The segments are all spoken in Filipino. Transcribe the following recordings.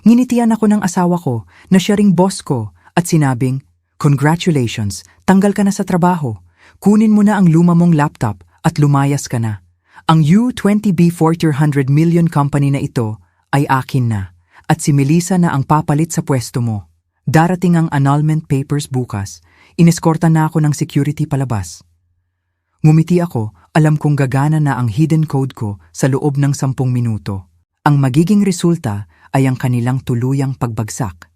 Nginitian ako ng asawa ko na siya ring boss ko at sinabing, "Congratulations, tanggal ka na sa trabaho. Kunin mo na ang luma mong laptop at lumayas ka na. Ang U20B 400 million company na ito ay akin na at si Melissa na ang papalit sa pwesto mo. Darating ang annulment papers bukas. Ineskorta na ako ng security palabas." Ngumiti ako, alam kong gagana na ang hidden code ko sa loob ng 10 minuto. Ang magiging resulta ay ang kanilang tuluyang pagbagsak.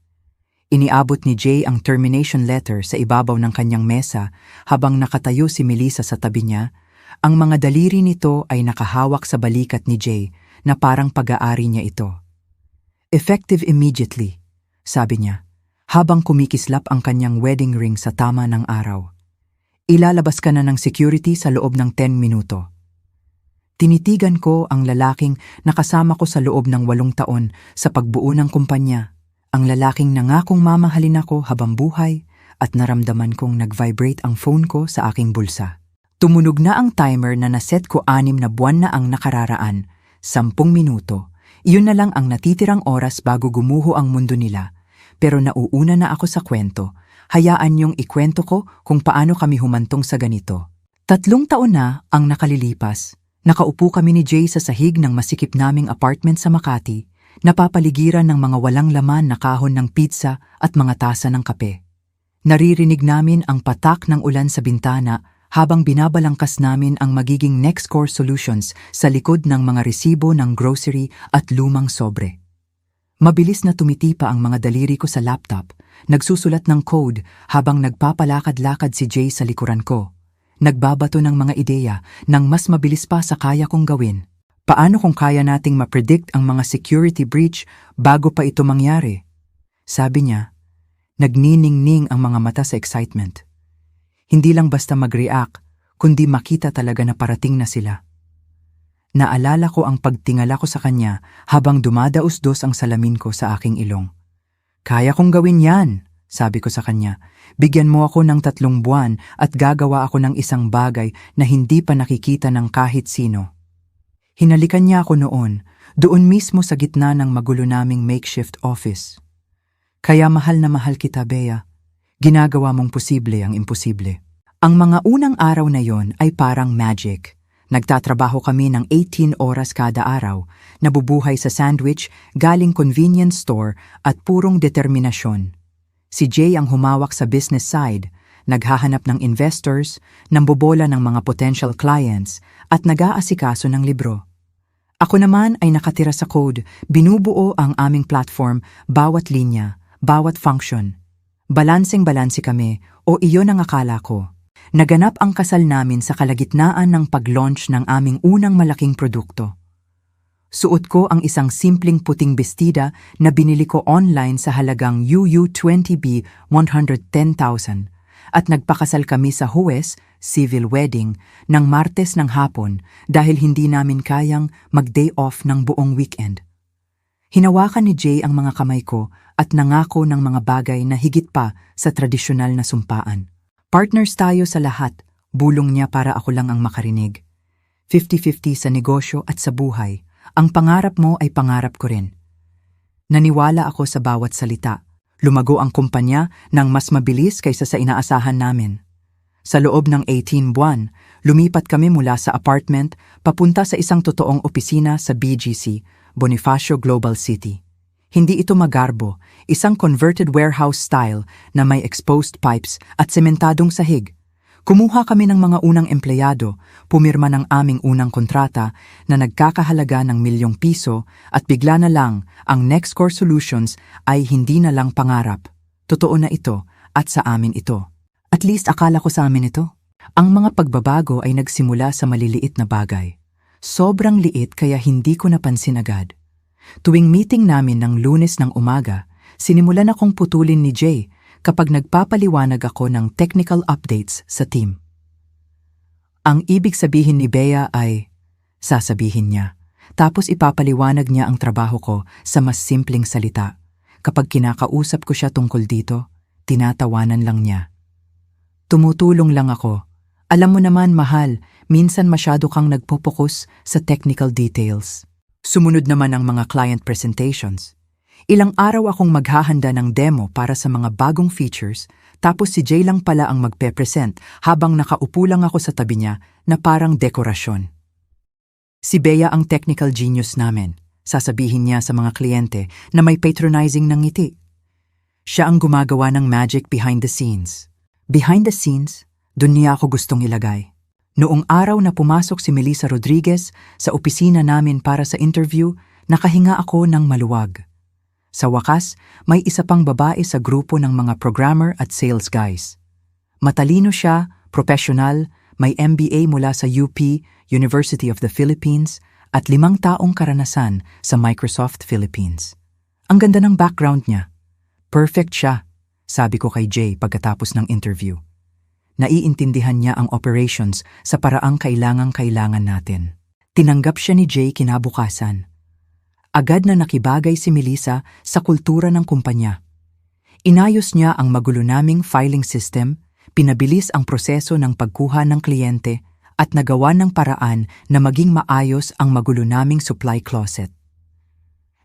Iniabot ni Jay ang termination letter sa ibabaw ng kanyang mesa habang nakatayo si Melissa sa tabi niya. Ang mga daliri nito ay nakahawak sa balikat ni Jay na parang pag-aari niya ito. "Effective immediately," sabi niya, habang kumikislap ang kanyang wedding ring sa tama ng araw. "Ilalabas ka na ng security sa loob ng 10 minuto. Tinitigan ko ang lalaking nakasama ko sa loob ng 8 taon sa pagbuo ng kumpanya. Ang lalaking nangakong mamahalin ako habang buhay at naramdaman kong nag-vibrate ang phone ko sa aking bulsa. Tumunog na ang timer na naset ko 6 na buwan na ang nakararaan, 10 minuto. Iyon na lang ang natitirang oras bago gumuho ang mundo nila. Pero nauuna na ako sa kwento. Hayaan niyong ikwento ko kung paano kami humantong sa ganito. 3 taon na ang nakalilipas. Nakaupo kami ni Jay sa sahig ng masikip naming apartment sa Makati, napapaligiran ng mga walang laman na kahon ng pizza at mga tasa ng kape. Naririnig namin ang patak ng ulan sa bintana habang binabalangkas namin ang magiging next course solutions sa likod ng mga resibo ng grocery at lumang sobre. Mabilis na tumitipa ang mga daliri ko sa laptop, nagsusulat ng code habang nagpapalakad-lakad si Jay sa likuran ko. Nagbabato ng mga ideya nang mas mabilis pa sa kaya kong gawin. Paano kung kaya nating ma-predict ang mga security breach bago pa ito mangyari? Sabi niya, nagniningning ang mga mata sa excitement. Hindi lang basta mag-react, kundi makita talaga na parating na sila. Naalala ko ang pagtingala ko sa kanya habang dumadausdos ang salamin ko sa aking ilong. "Kaya kong gawin yan," sabi ko sa kanya. "Bigyan mo ako ng 3 buwan at gagawa ako ng isang bagay na hindi pa nakikita ng kahit sino." Hinalikan niya ako noon, doon mismo sa gitna ng magulo naming makeshift office. "Kaya mahal na mahal kita, Bea. Ginagawa mong posible ang imposible." Ang mga unang araw na yon ay parang magic. Nagtatrabaho kami ng 18 oras kada araw, nabubuhay sa sandwich galing convenience store at purong determinasyon. Si Jay ang humawak sa business side, naghahanap ng investors, nambobola ng mga potential clients, at nag-aasikaso ng libro. Ako naman ay nakatira sa code, binubuo ang aming platform, bawat linya, bawat function. Balanseng-balanse kami, o iyon ang akala ko. Naganap ang kasal namin sa kalagitnaan ng pag-launch ng aming unang malaking produkto. Suot ko ang isang simpleng puting bestida na binili ko online sa halagang UU20B 110,000 at nagpakasal kami sa Huwes, civil wedding, ng Martes ng hapon dahil hindi namin kayang mag-day off ng buong weekend. Hinawakan ni Jay ang mga kamay ko at nangako ng mga bagay na higit pa sa tradisyonal na sumpaan. "Partners tayo sa lahat," bulong niya para ako lang ang makarinig. 50-50 sa negosyo at sa buhay. Ang pangarap mo ay pangarap ko rin. Naniwala ako sa bawat salita. Lumago ang kumpanya ng mas mabilis kaysa sa inaasahan namin. Sa loob ng 18 buwan, lumipat kami mula sa apartment papunta sa isang totoong opisina sa BGC, Bonifacio Global City. Hindi ito magarbo, isang converted warehouse style na may exposed pipes at sementadong sahig. Kumuha kami ng mga unang empleyado, pumirma ng aming unang kontrata na nagkakahalaga ng ₱1,000,000 at bigla na lang ang Next Core Solutions ay hindi na lang pangarap. Totoo na ito at sa amin ito. At least akala ko sa amin ito. Ang mga pagbabago ay nagsimula sa maliliit na bagay. Sobrang liit kaya hindi ko napansin agad. Tuwing meeting namin ng Lunes ng umaga, sinimulan akong putulin ni Jay kapag nagpapaliwanag ako ng technical updates sa team. Ang ibig sabihin ni Bea ay, sasabihin niya, tapos ipapaliwanag niya ang trabaho ko sa mas simpleng salita. Kapag kinakausap ko siya tungkol dito, tinatawanan lang niya. Tumutulong lang ako. Alam mo naman, mahal, minsan masyado kang nagpopokus sa technical details. Sumunod naman ang mga client presentations. Ilang araw akong maghahanda ng demo para sa mga bagong features, tapos si Jay lang pala ang magpe-present habang nakaupo lang ako sa tabi niya na parang dekorasyon. Si Bea ang technical genius namin. Sasabihin niya sa mga kliyente na may patronizing ng ngiti. Siya ang gumagawa ng magic behind the scenes. Behind the scenes, dun niya ako gustong ilagay. Noong araw na pumasok si Melissa Rodriguez sa opisina namin para sa interview, nakahinga ako ng maluwag. Sa wakas, may isa pang babae sa grupo ng mga programmer at sales guys. Matalino siya, professional, may MBA mula sa UP, University of the Philippines, at 5 taong karanasan sa Microsoft Philippines. Ang ganda ng background niya. Perfect siya, sabi ko kay Jay pagkatapos ng interview. Naiintindihan niya ang operations sa paraang kailangan natin. Tinanggap siya ni Jay kinabukasan. Agad na nakibagay si Melissa sa kultura ng kumpanya. Inayos niya ang magulo naming filing system, pinabilis ang proseso ng pagkuha ng kliyente, at nagawa ng paraan na maging maayos ang magulo naming supply closet.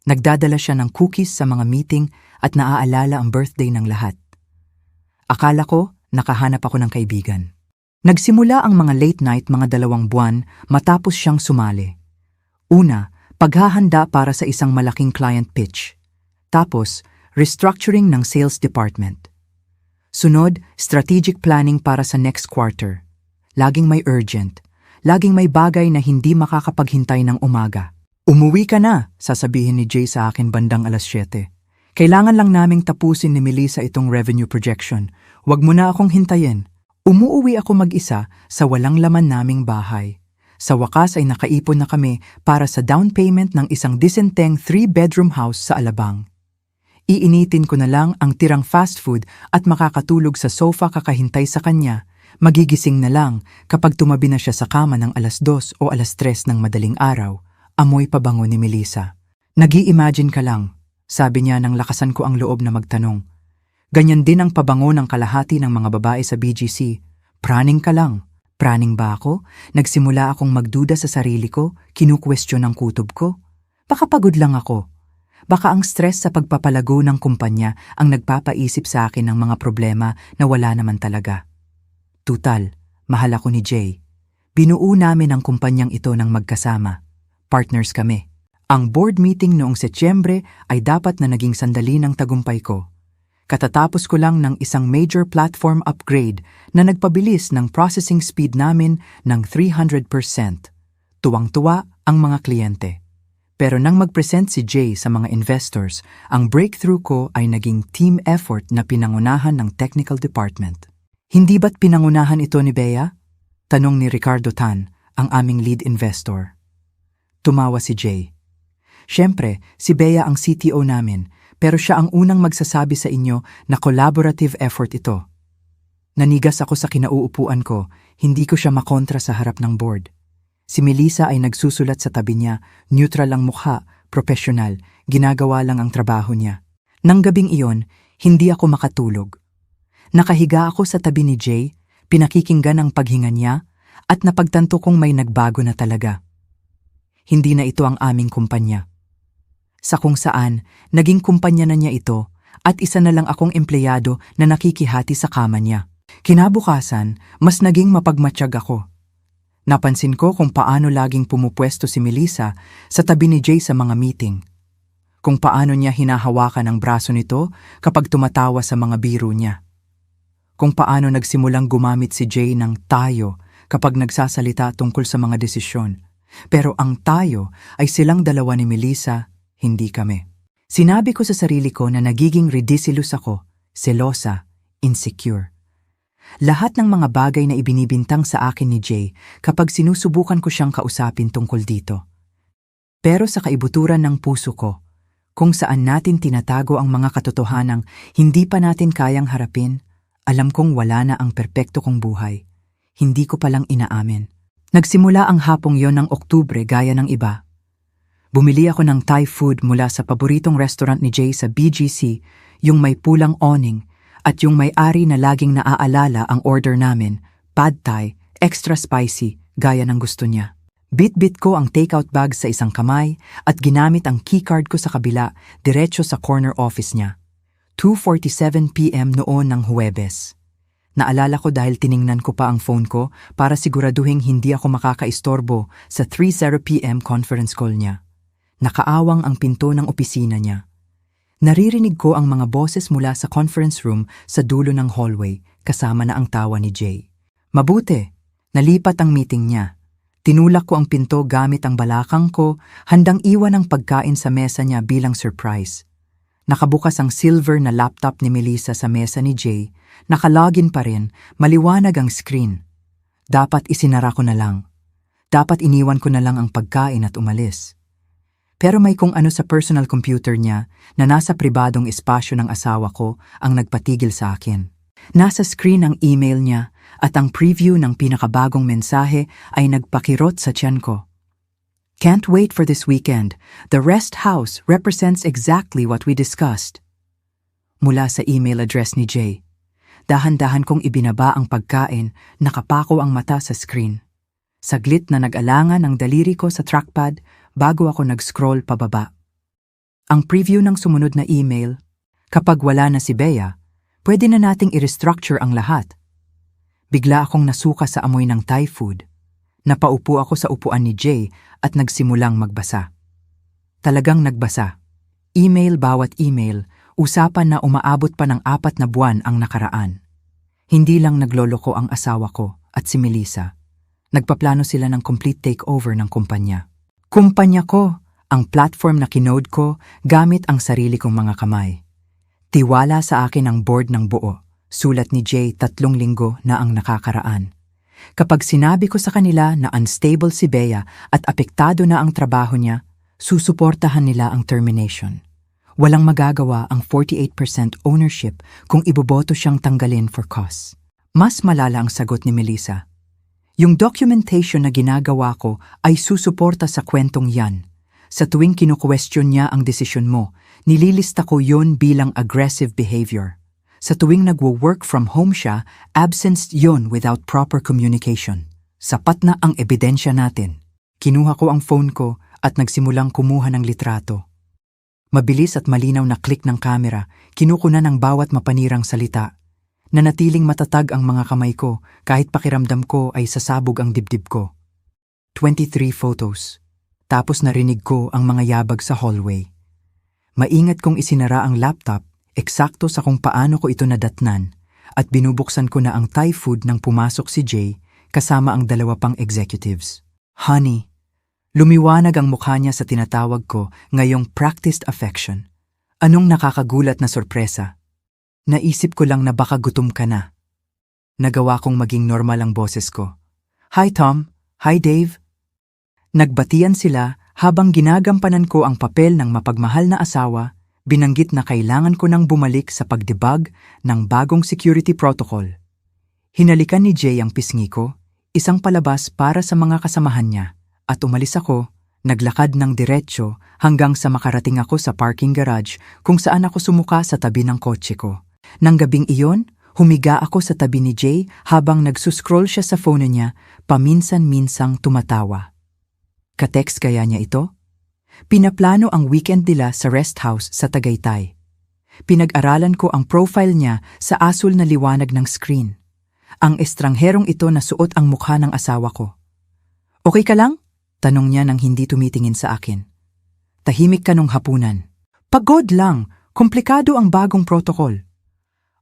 Nagdadala siya ng cookies sa mga meeting at naaalala ang birthday ng lahat. Akala ko, nakahanap ako ng kaibigan. Nagsimula ang mga late night mga 2 buwan matapos siyang sumali. Una, paghahanda para sa isang malaking client pitch. Tapos, restructuring ng sales department. Sunod, strategic planning para sa next quarter. Laging may urgent. Laging may bagay na hindi makakapaghintay ng umaga. Umuwi ka na, sasabihin ni Jay sa akin bandang 7:00. Kailangan lang naming tapusin ni Melissa itong revenue projection. Huwag mo na akong hintayin. Umuuwi ako mag-isa sa walang laman naming bahay. Sa wakas ay nakaipon na kami para sa down payment ng isang disenteng 3-bedroom house sa Alabang. Iinitin ko na lang ang tirang fast food at makakatulog sa sofa kakahintay sa kanya. Magigising na lang kapag tumabi na siya sa kama ng 2:00 o 3:00 ng madaling araw, amoy pabango ni Melissa. Nag-i-imagine ka lang, sabi niya nang lakasan ko ang loob na magtanong. Ganyan din ang pabango ng kalahati ng mga babae sa BGC. Praning ka lang. Praning ba ako? Nagsimula akong magduda sa sarili ko, kinukwestiyon ang kutob ko. Baka pagod lang ako. Baka ang stress sa pagpapalago ng kumpanya ang nagpapaisip sa akin ng mga problema na wala naman talaga. Tutal, mahal ako ni Jay. Binuo namin ang kumpanyang ito ng magkasama. Partners kami. Ang board meeting noong Setyembre ay dapat na naging sandali ng tagumpay ko. Katatapos ko lang ng isang major platform upgrade na nagpabilis ng processing speed namin ng 300%. Tuwang-tuwa ang mga kliyente. Pero nang mag-present si Jay sa mga investors, ang breakthrough ko ay naging team effort na pinangunahan ng technical department. Hindi ba't pinangunahan ito ni Bea? Tanong ni Ricardo Tan, ang aming lead investor. Tumawa si Jay. Siyempre, si Bea ang CTO namin, pero siya ang unang magsasabi sa inyo na collaborative effort ito. Nanigas ako sa kinauupuan ko, hindi ko siya makontra sa harap ng board. Si Melissa ay nagsusulat sa tabi niya, neutral ang mukha, professional, ginagawa lang ang trabaho niya. Nang gabing iyon, hindi ako makatulog. Nakahiga ako sa tabi ni Jay, pinakikinggan ang paghinga niya, at napagtanto kong may nagbago na talaga. Hindi na ito ang aming kumpanya. Sa kung saan, naging kumpanya na niya ito, at isa na lang akong empleyado na nakikihati sa kama niya. Kinabukasan, mas naging mapagmatsyag ako. Napansin ko kung paano laging pumupwesto si Melissa sa tabi ni Jay sa mga meeting. Kung paano niya hinahawakan ang braso nito kapag tumatawa sa mga biro niya. Kung paano nagsimulang gumamit si Jay ng tayo kapag nagsasalita tungkol sa mga desisyon. Pero ang tayo ay silang dalawa ni Melissa, hindi kami. Sinabi ko sa sarili ko na nagiging ridiculous ako, selosa, insecure. Lahat ng mga bagay na ibinibintang sa akin ni Jay kapag sinusubukan ko siyang kausapin tungkol dito. Pero sa kaibuturan ng puso ko, kung saan natin tinatago ang mga katotohanang hindi pa natin kayang harapin, alam kong wala na ang perpekto kong buhay. Hindi ko palang inaamin. Nagsimula ang hapong yon ng Oktubre gaya ng iba. Bumili ako ng Thai food mula sa paboritong restaurant ni Jay sa BGC, yung may pulang awning, at yung may-ari na laging naaalala ang order namin, pad thai, extra spicy, gaya ng gusto niya. Bit-bit ko ang takeout bag sa isang kamay at ginamit ang keycard ko sa kabila diretso sa corner office niya. 2:47 p.m. noon ng Huwebes. Naalala ko dahil tiningnan ko pa ang phone ko para siguraduhin hindi ako makakaistorbo sa 3:00 p.m. conference call niya. Nakaawang ang pinto ng opisina niya. Naririnig ko ang mga boses mula sa conference room sa dulo ng hallway kasama na ang tawa ni Jay. Mabuti, nalipat ang meeting niya. Tinulak ko ang pinto gamit ang balakang ko, handang iwan ang pagkain sa mesa niya bilang surprise. Nakabukas ang silver na laptop ni Melissa sa mesa ni Jay, nakalogin pa rin, maliwanag ang screen. Dapat isinara ko na lang. Dapat iniwan ko na lang ang pagkain at umalis. Pero may kung ano sa personal computer niya na nasa pribadong espasyo ng asawa ko ang nagpatigil sa akin. Nasa screen ang email niya at ang preview ng pinakabagong mensahe ay nagpakirot sa tiyan ko. Can't wait for this weekend. The rest house represents exactly what we discussed. Mula sa email address ni Jay. Dahan-dahan kong ibinaba ang pagkain, nakapako ang mata sa screen. Saglit na nag-alangan ang daliri ko sa trackpad bago ako nag-scroll pababa. Ang preview ng sumunod na email, kapag wala na si Bea, pwede na nating i-restructure ang lahat. Bigla akong nasuka sa amoy ng Thai food. Napaupo ako sa upuan ni Jay at nagsimulang magbasa. Talagang nagbasa. Email bawat email, usapan na umaabot pa ng 4 na buwan ang nakaraan. Hindi lang nagloloko ang asawa ko at si Melissa. Nagpaplano sila ng complete takeover ng kumpanya. Kumpanya ko, ang platform na kinode ko gamit ang sarili kong mga kamay. Tiwala sa akin ang board ng buo. Sulat ni Jay 3 linggo na ang nakakaraan. Kapag sinabi ko sa kanila na unstable si Bea at apektado na ang trabaho niya, susuportahan nila ang termination. Walang magagawa ang 48% ownership kung iboboto siyang tanggalin for cause. Mas malala ang sagot ni Melissa. Yung documentation na ginagawa ko ay susuporta sa kwentong yan. Sa tuwing kinu-question niya ang desisyon mo, nililista ko yon bilang aggressive behavior. Sa tuwing nagwo-work from home siya, absence yon without proper communication. Sapat na ang ebidensya natin. Kinuha ko ang phone ko at nagsimulang kumuha ng litrato. Mabilis at malinaw na click ng camera, kinukunan ng bawat mapanirang salita. Nanatiling matatag ang mga kamay ko kahit pakiramdam ko ay sasabog ang dibdib ko. 23 photos. Tapos narinig ko ang mga yabag sa hallway. Maingat kong isinara ang laptop, eksakto sa kung paano ko ito nadatnan, at binubuksan ko na ang Thai food nang pumasok si Jay kasama ang 2 pang executives. Honey, lumiwanag ang mukha niya sa tinatawag ko ngayong practiced affection. Anong nakakagulat na sorpresa? Naisip ko lang na baka gutom ka na. Nagawa kong maging normal ang boses ko. Hi Tom, hi Dave. Nagbatian sila habang ginagampanan ko ang papel ng mapagmahal na asawa. Binanggit na kailangan ko nang bumalik sa pagdebug ng bagong security protocol. Hinalikan ni Jay ang pisngi ko, isang palabas para sa mga kasamahan niya, at umalis ako, naglakad ng diretsyo hanggang sa makarating ako sa parking garage kung saan ako sumuka sa tabi ng kotse ko. Nang gabing iyon, humiga ako sa tabi ni Jay habang nagsuscroll siya sa phone niya, paminsan-minsang tumatawa. Ka-text kaya niya ito? Pinaplano ang weekend nila sa rest house sa Tagaytay. Pinag-aralan ko ang profile niya sa asul na liwanag ng screen. Ang estrangherong ito na suot ang mukha ng asawa ko. Okay ka lang? Tanong niya nang hindi tumitingin sa akin. Tahimik ka nung hapunan. Pagod lang, komplikado ang bagong protocol.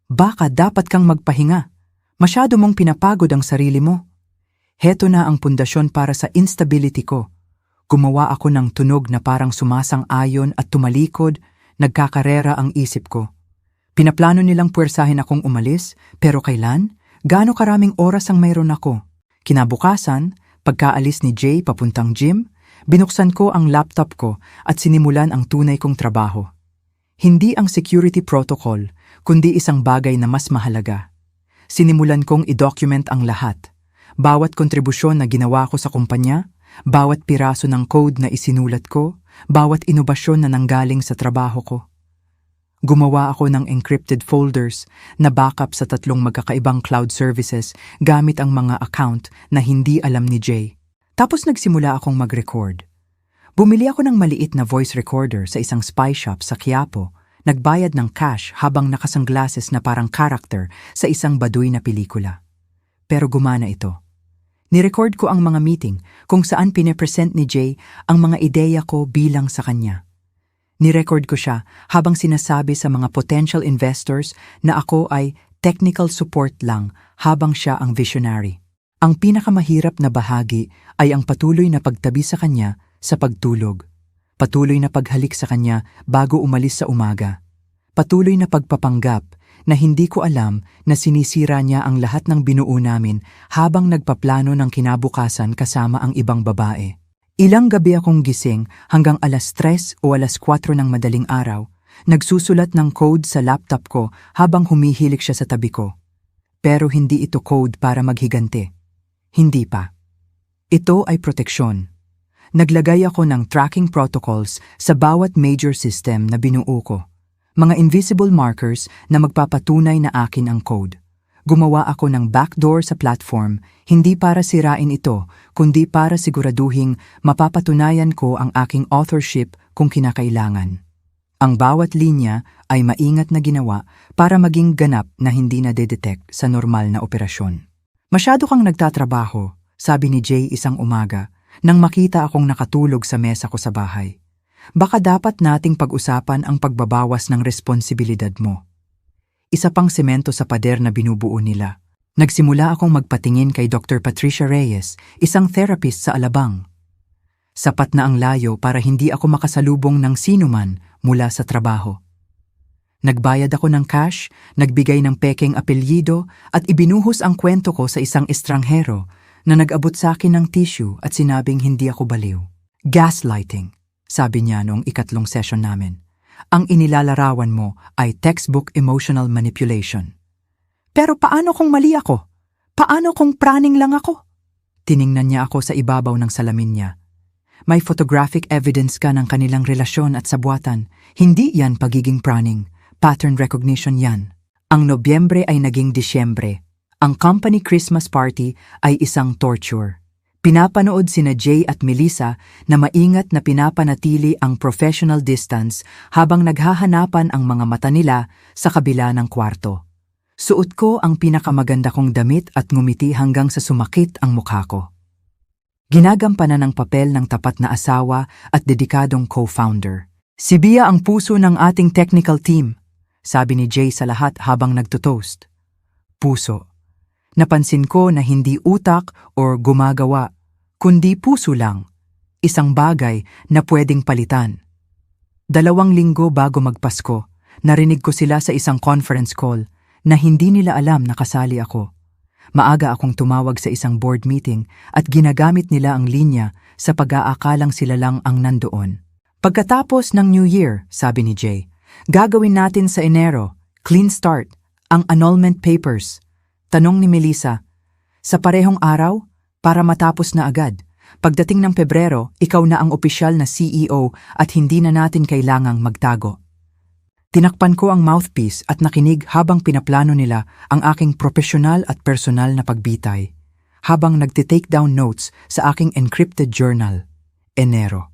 Baka dapat kang magpahinga. Masyado mong pinapagod ang sarili mo. Heto na ang pundasyon para sa instability ko. Gumawa ako ng tunog na parang sumasang-ayon at tumalikod, nagkakarera ang isip ko. Pinaplano nilang puwersahin akong umalis, pero kailan? Gaano karaming oras ang mayroon ako? Kinabukasan, pagkaalis ni Jay papuntang gym, binuksan ko ang laptop ko at sinimulan ang tunay kong trabaho. Hindi ang security protocol, kundi isang bagay na mas mahalaga. Sinimulan kong i-document ang lahat. Bawat kontribusyon na ginawa ko sa kumpanya, bawat piraso ng code na isinulat ko, bawat inobasyon na nanggaling sa trabaho ko. Gumawa ako ng encrypted folders na backup sa 3 magkakaibang cloud services gamit ang mga account na hindi alam ni Jay. Tapos nagsimula akong mag-record. Bumili ako ng maliit na voice recorder sa isang spy shop sa Quiapo, nagbayad ng cash habang nakasunglasses na parang character sa isang baduy na pelikula. Pero gumana ito. Nirecord ko ang mga meeting kung saan pinepresent ni Jay ang mga ideya ko bilang sa kanya. Nirecord ko siya habang sinasabi sa mga potential investors na ako ay technical support lang habang siya ang visionary. Ang pinakamahirap na bahagi ay ang patuloy na pagtabi sa kanya sa pagtulog. Patuloy na paghalik sa kanya bago umalis sa umaga. Patuloy na pagpapanggap na hindi ko alam na sinisira niya ang lahat ng binuo namin habang nagpaplano ng kinabukasan kasama ang ibang babae. Ilang gabi akong gising hanggang 3:00 o 4:00 ng madaling araw, nagsusulat ng code sa laptop ko habang humihilik siya sa tabi ko. Pero hindi ito code para maghigante. Hindi pa. Ito ay proteksyon. Naglagay ako ng tracking protocols sa bawat major system na binuo ko. Mga invisible markers na magpapatunay na akin ang code. Gumawa ako ng backdoor sa platform, hindi para sirain ito, kundi para siguraduhing mapapatunayan ko ang aking authorship kung kinakailangan. Ang bawat linya ay maingat na ginawa para maging ganap na hindi na-detect sa normal na operasyon. Masyado kang nagtatrabaho, sabi ni Jay isang umaga, nang makita akong nakatulog sa mesa ko sa bahay. Baka dapat nating pag-usapan ang pagbabawas ng responsibilidad mo. Isa pang semento sa pader na binubuo nila. Nagsimula akong magpatingin kay Dr. Patricia Reyes, isang therapist sa Alabang. Sapat na ang layo para hindi ako makasalubong ng sinuman mula sa trabaho. Nagbayad ako ng cash, nagbigay ng pekeng apelyido at ibinuhos ang kwento ko sa isang estranghero na nag-abot sa akin ng tissue at sinabing hindi ako baliw. Gaslighting, sabi niya noong 3rd session namin. Ang inilalarawan mo ay textbook emotional manipulation. Pero paano kung mali ako? Paano kung praning lang ako? Tiningnan niya ako sa ibabaw ng salamin niya. May photographic evidence ka ng kanilang relasyon at sabuatan. Hindi yan pagiging praning. Pattern recognition yan. Ang Nobyembre ay naging Disyembre. Ang company Christmas party ay isang torture. Pinapanood sina Jay at Melissa na maingat na pinapanatili ang professional distance habang naghahanapan ang mga mata nila sa kabila ng kwarto. Suot ko ang pinakamaganda kong damit at ngumiti hanggang sa sumakit ang mukha ko. Ginagampanan ng papel ng tapat na asawa at dedikadong co-founder. Si Bia ang puso ng ating technical team, sabi ni Jay sa lahat habang nagtutoast. Puso. Napansin ko na hindi utak o gumagawa, kundi puso lang. Isang bagay na pwedeng palitan. 2 linggo bago magpasko, narinig ko sila sa isang conference call na hindi nila alam na kasali ako. Maaga akong tumawag sa isang board meeting at ginagamit nila ang linya sa pag-aakalang sila lang ang nandoon. Pagkatapos ng New Year, sabi ni Jay, gagawin natin sa Enero, clean start, ang annulment papers. Tanong ni Melissa, sa parehong araw, para matapos na agad. Pagdating ng Pebrero, ikaw na ang opisyal na CEO at hindi na natin kailangang magtago. Tinakpan ko ang mouthpiece at nakinig habang pinaplano nila ang aking profesional at personal na pagbitay, habang nagtitake down notes sa aking encrypted journal. Enero.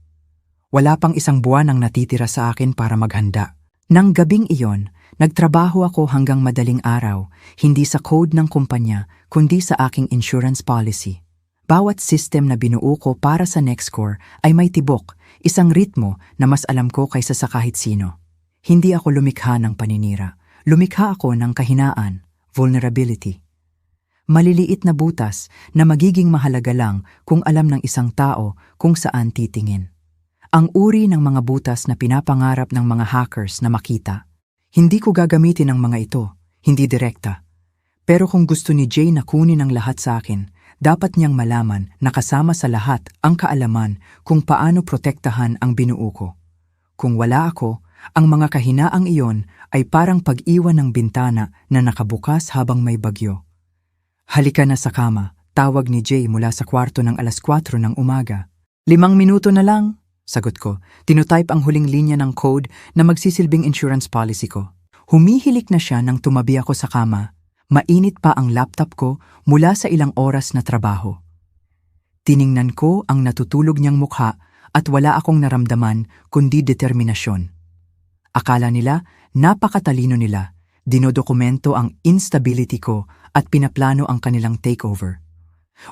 Wala pang 1 buwan ang natitira sa akin para maghanda. Nang gabing iyon, nagtrabaho ako hanggang madaling araw, hindi sa code ng kumpanya, kundi sa aking insurance policy. Bawat system na binuo ko para sa Nextcore ay may tibok, isang ritmo na mas alam ko kaysa sa kahit sino. Hindi ako lumikha ng paninira. Lumikha ako ng kahinaan, vulnerability. Maliliit na butas na magiging mahalaga lang kung alam ng isang tao kung saan titingin. Ang uri ng mga butas na pinapangarap ng mga hackers na makita. Hindi ko gagamitin ang mga ito, hindi direkta. Pero kung gusto ni Jay na kunin ang lahat sa akin, dapat niyang malaman na kasama sa lahat ang kaalaman kung paano protektahan ang binuo ko. Kung wala ako, ang mga kahinaang iyon ay parang pag-iwan ng bintana na nakabukas habang may bagyo. Halika na sa kama, tawag ni Jay mula sa kwarto ng 4:00 ng umaga. 5 minuto na lang. Sagot ko, tinutype ang huling linya ng code na magsisilbing insurance policy ko. Humihilik na siya nang tumabi ako sa kama. Mainit pa ang laptop ko mula sa ilang oras na trabaho. Tiningnan ko ang natutulog niyang mukha at wala akong naramdaman kundi determinasyon. Akala nila napakatalino nila, dinodokumento ang instability ko at pinaplano ang kanilang takeover.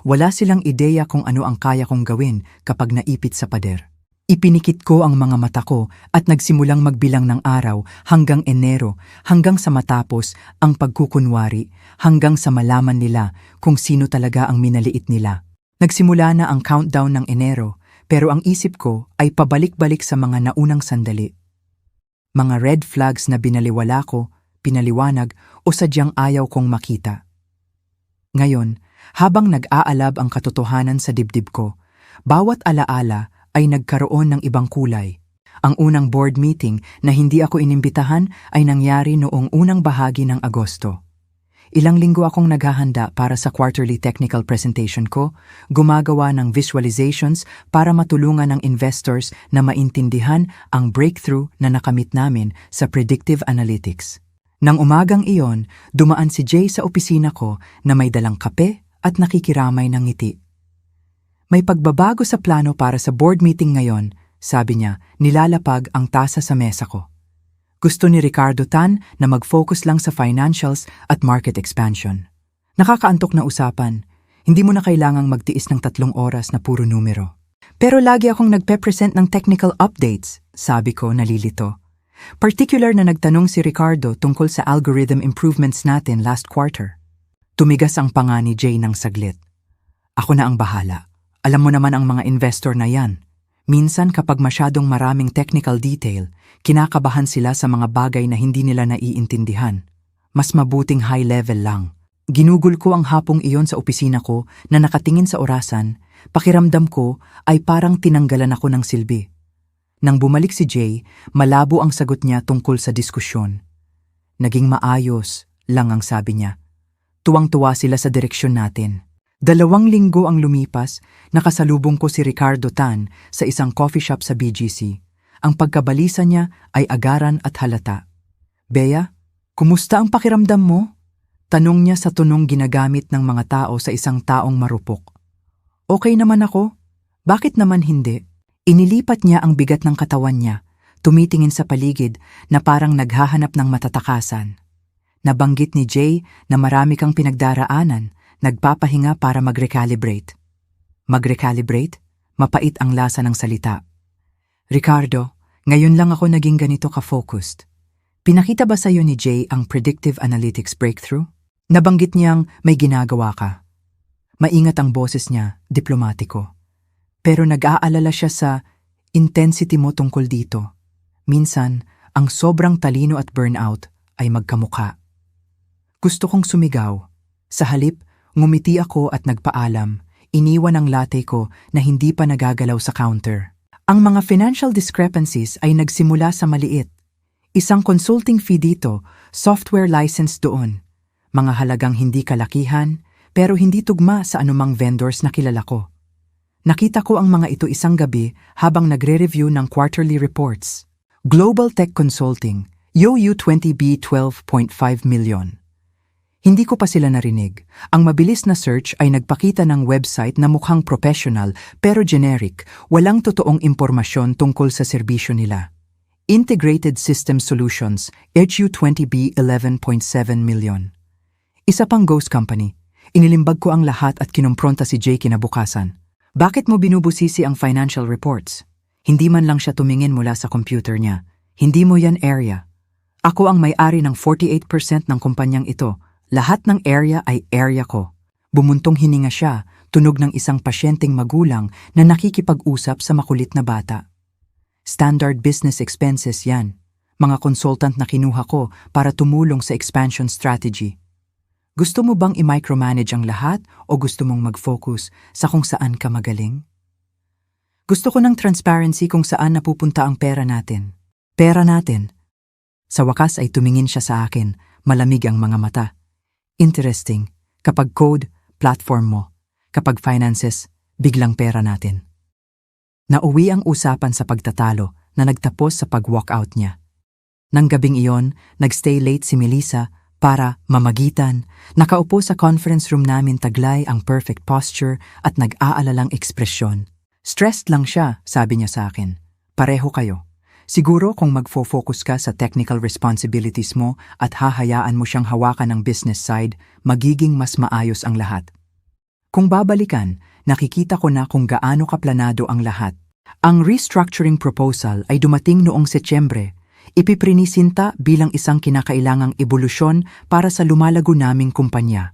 Wala silang ideya kung ano ang kaya kong gawin kapag naipit sa pader. Ipinikit ko ang mga mata ko at nagsimulang magbilang ng araw hanggang Enero, hanggang sa matapos ang pagkukunwari, hanggang sa malaman nila kung sino talaga ang minaliit nila. Nagsimula na ang countdown ng Enero, pero ang isip ko ay pabalik-balik sa mga naunang sandali. Mga red flags na binaliwala ko, pinaliwanag o sadyang ayaw kong makita. Ngayon, habang nag-aalab ang katotohanan sa dibdib ko, bawat alaala ay nagkaroon ng ibang kulay. Ang unang board meeting na hindi ako inimbitahan ay nangyari noong unang bahagi ng Agosto. Ilang linggo akong naghahanda para sa quarterly technical presentation ko, gumagawa ng visualizations para matulungan ng investors na maintindihan ang breakthrough na nakamit namin sa predictive analytics. Nang umagang iyon, dumaan si Jay sa opisina ko na may dalang kape at nakikiramay ng ngiti. May pagbabago sa plano para sa board meeting ngayon, sabi niya, nilalapag ang tasa sa mesa ko. Gusto ni Ricardo Tan na mag-focus lang sa financials at market expansion. Nakakaantok na usapan, hindi mo na kailangang magtiis ng 3 oras na puro numero. Pero lagi akong nagpe-present ng technical updates, sabi ko nalilito. Particular na nagtanong si Ricardo tungkol sa algorithm improvements natin last quarter. Tumigas ang panga ni Jay ng saglit. Ako na ang bahala. Alam mo naman ang mga investor na yan. Minsan kapag masyadong maraming technical detail, kinakabahan sila sa mga bagay na hindi nila naiintindihan. Mas mabuting high level lang. Ginugol ko ang hapong iyon sa opisina ko na nakatingin sa orasan, pakiramdam ko ay parang tinanggalan ako ng silbi. Nang bumalik si Jay, malabo ang sagot niya tungkol sa diskusyon. Naging maayos lang ang sabi niya. Tuwang-tuwa sila sa direksyon natin. 2 linggo ang lumipas, nakasalubong ko si Ricardo Tan sa isang coffee shop sa BGC. Ang pagkabalisa niya ay agaran at halata. Bea, kumusta ang pakiramdam mo? Tanong niya sa tunong ginagamit ng mga tao sa isang taong marupok. Okay naman ako. Bakit naman hindi? Inilipat niya ang bigat ng katawan niya, tumitingin sa paligid na parang naghahanap ng matatakasan. Nabanggit ni Jay na marami kang pinagdaraanan, nagpapahinga para mag-recalibrate. Mag-recalibrate? Mapait ang lasa ng salita. Ricardo, ngayon lang ako naging ganito ka-focused. Pinakita ba sa'yo ni Jay ang predictive analytics breakthrough? Nabanggit niyang may ginagawa ka. Maingat ang boses niya, diplomatiko. Pero nag-aalala siya sa intensity mo tungkol dito. Minsan, ang sobrang talino at burnout ay magkamukha. Gusto kong sumigaw. Sa halip, ngumiti ako at nagpaalam, iniwan ang latte ko na hindi pa nagagalaw sa counter. Ang mga financial discrepancies ay nagsimula sa maliit. Isang consulting fee dito, software license doon. Mga halagang hindi kalakihan, pero hindi tugma sa anumang vendors na kilala ko. Nakita ko ang mga ito isang gabi habang nagre-review ng quarterly reports. Global Tech Consulting, YOU20B 12.5 million. Hindi ko pa sila narinig. Ang mabilis na search ay nagpakita ng website na mukhang professional pero generic, walang totoong impormasyon tungkol sa serbisyo nila. Integrated System Solutions, HU20B 11.7 million. Isa pang ghost company. Inilimbag ko ang lahat at kinumpronta si Jay kinabukasan. Bakit mo binubusisi ang financial reports? Hindi man lang siya tumingin mula sa computer niya. Hindi mo yan area. Ako ang may-ari ng 48% ng kumpanyang ito. Lahat ng area ay area ko. Bumuntong hininga siya, tunog ng isang pasyenteng magulang na nakikipag-usap sa makulit na bata. Standard business expenses yan. Mga consultant na kinuha ko para tumulong sa expansion strategy. Gusto mo bang i-micromanage ang lahat o gusto mong mag-focus sa kung saan ka magaling? Gusto ko ng transparency kung saan napupunta ang pera natin. Pera natin. Sa wakas ay tumingin siya sa akin, malamig ang mga mata. Interesting, kapag code, platform mo. Kapag finances, biglang pera natin. Nauwi ang usapan sa pagtatalo na nagtapos sa pag-walkout niya. Nang gabing iyon, nagstay late si Melissa Para mamagitan, nakaupo sa conference room namin taglay ang perfect posture at nag-aalalang ekspresyon. Stressed lang siya, sabi niya sa akin. Pareho kayo. Siguro kung magfo-focus ka sa technical responsibilities mo at hahayaan mo siyang hawakan ng business side, magiging mas maayos ang lahat. Kung babalikan, nakikita ko na kung gaano kaplanado ang lahat. Ang restructuring proposal ay dumating noong Setyembre. Ipiprinisinta bilang isang kinakailangang ebolusyon para sa lumalago naming kumpanya.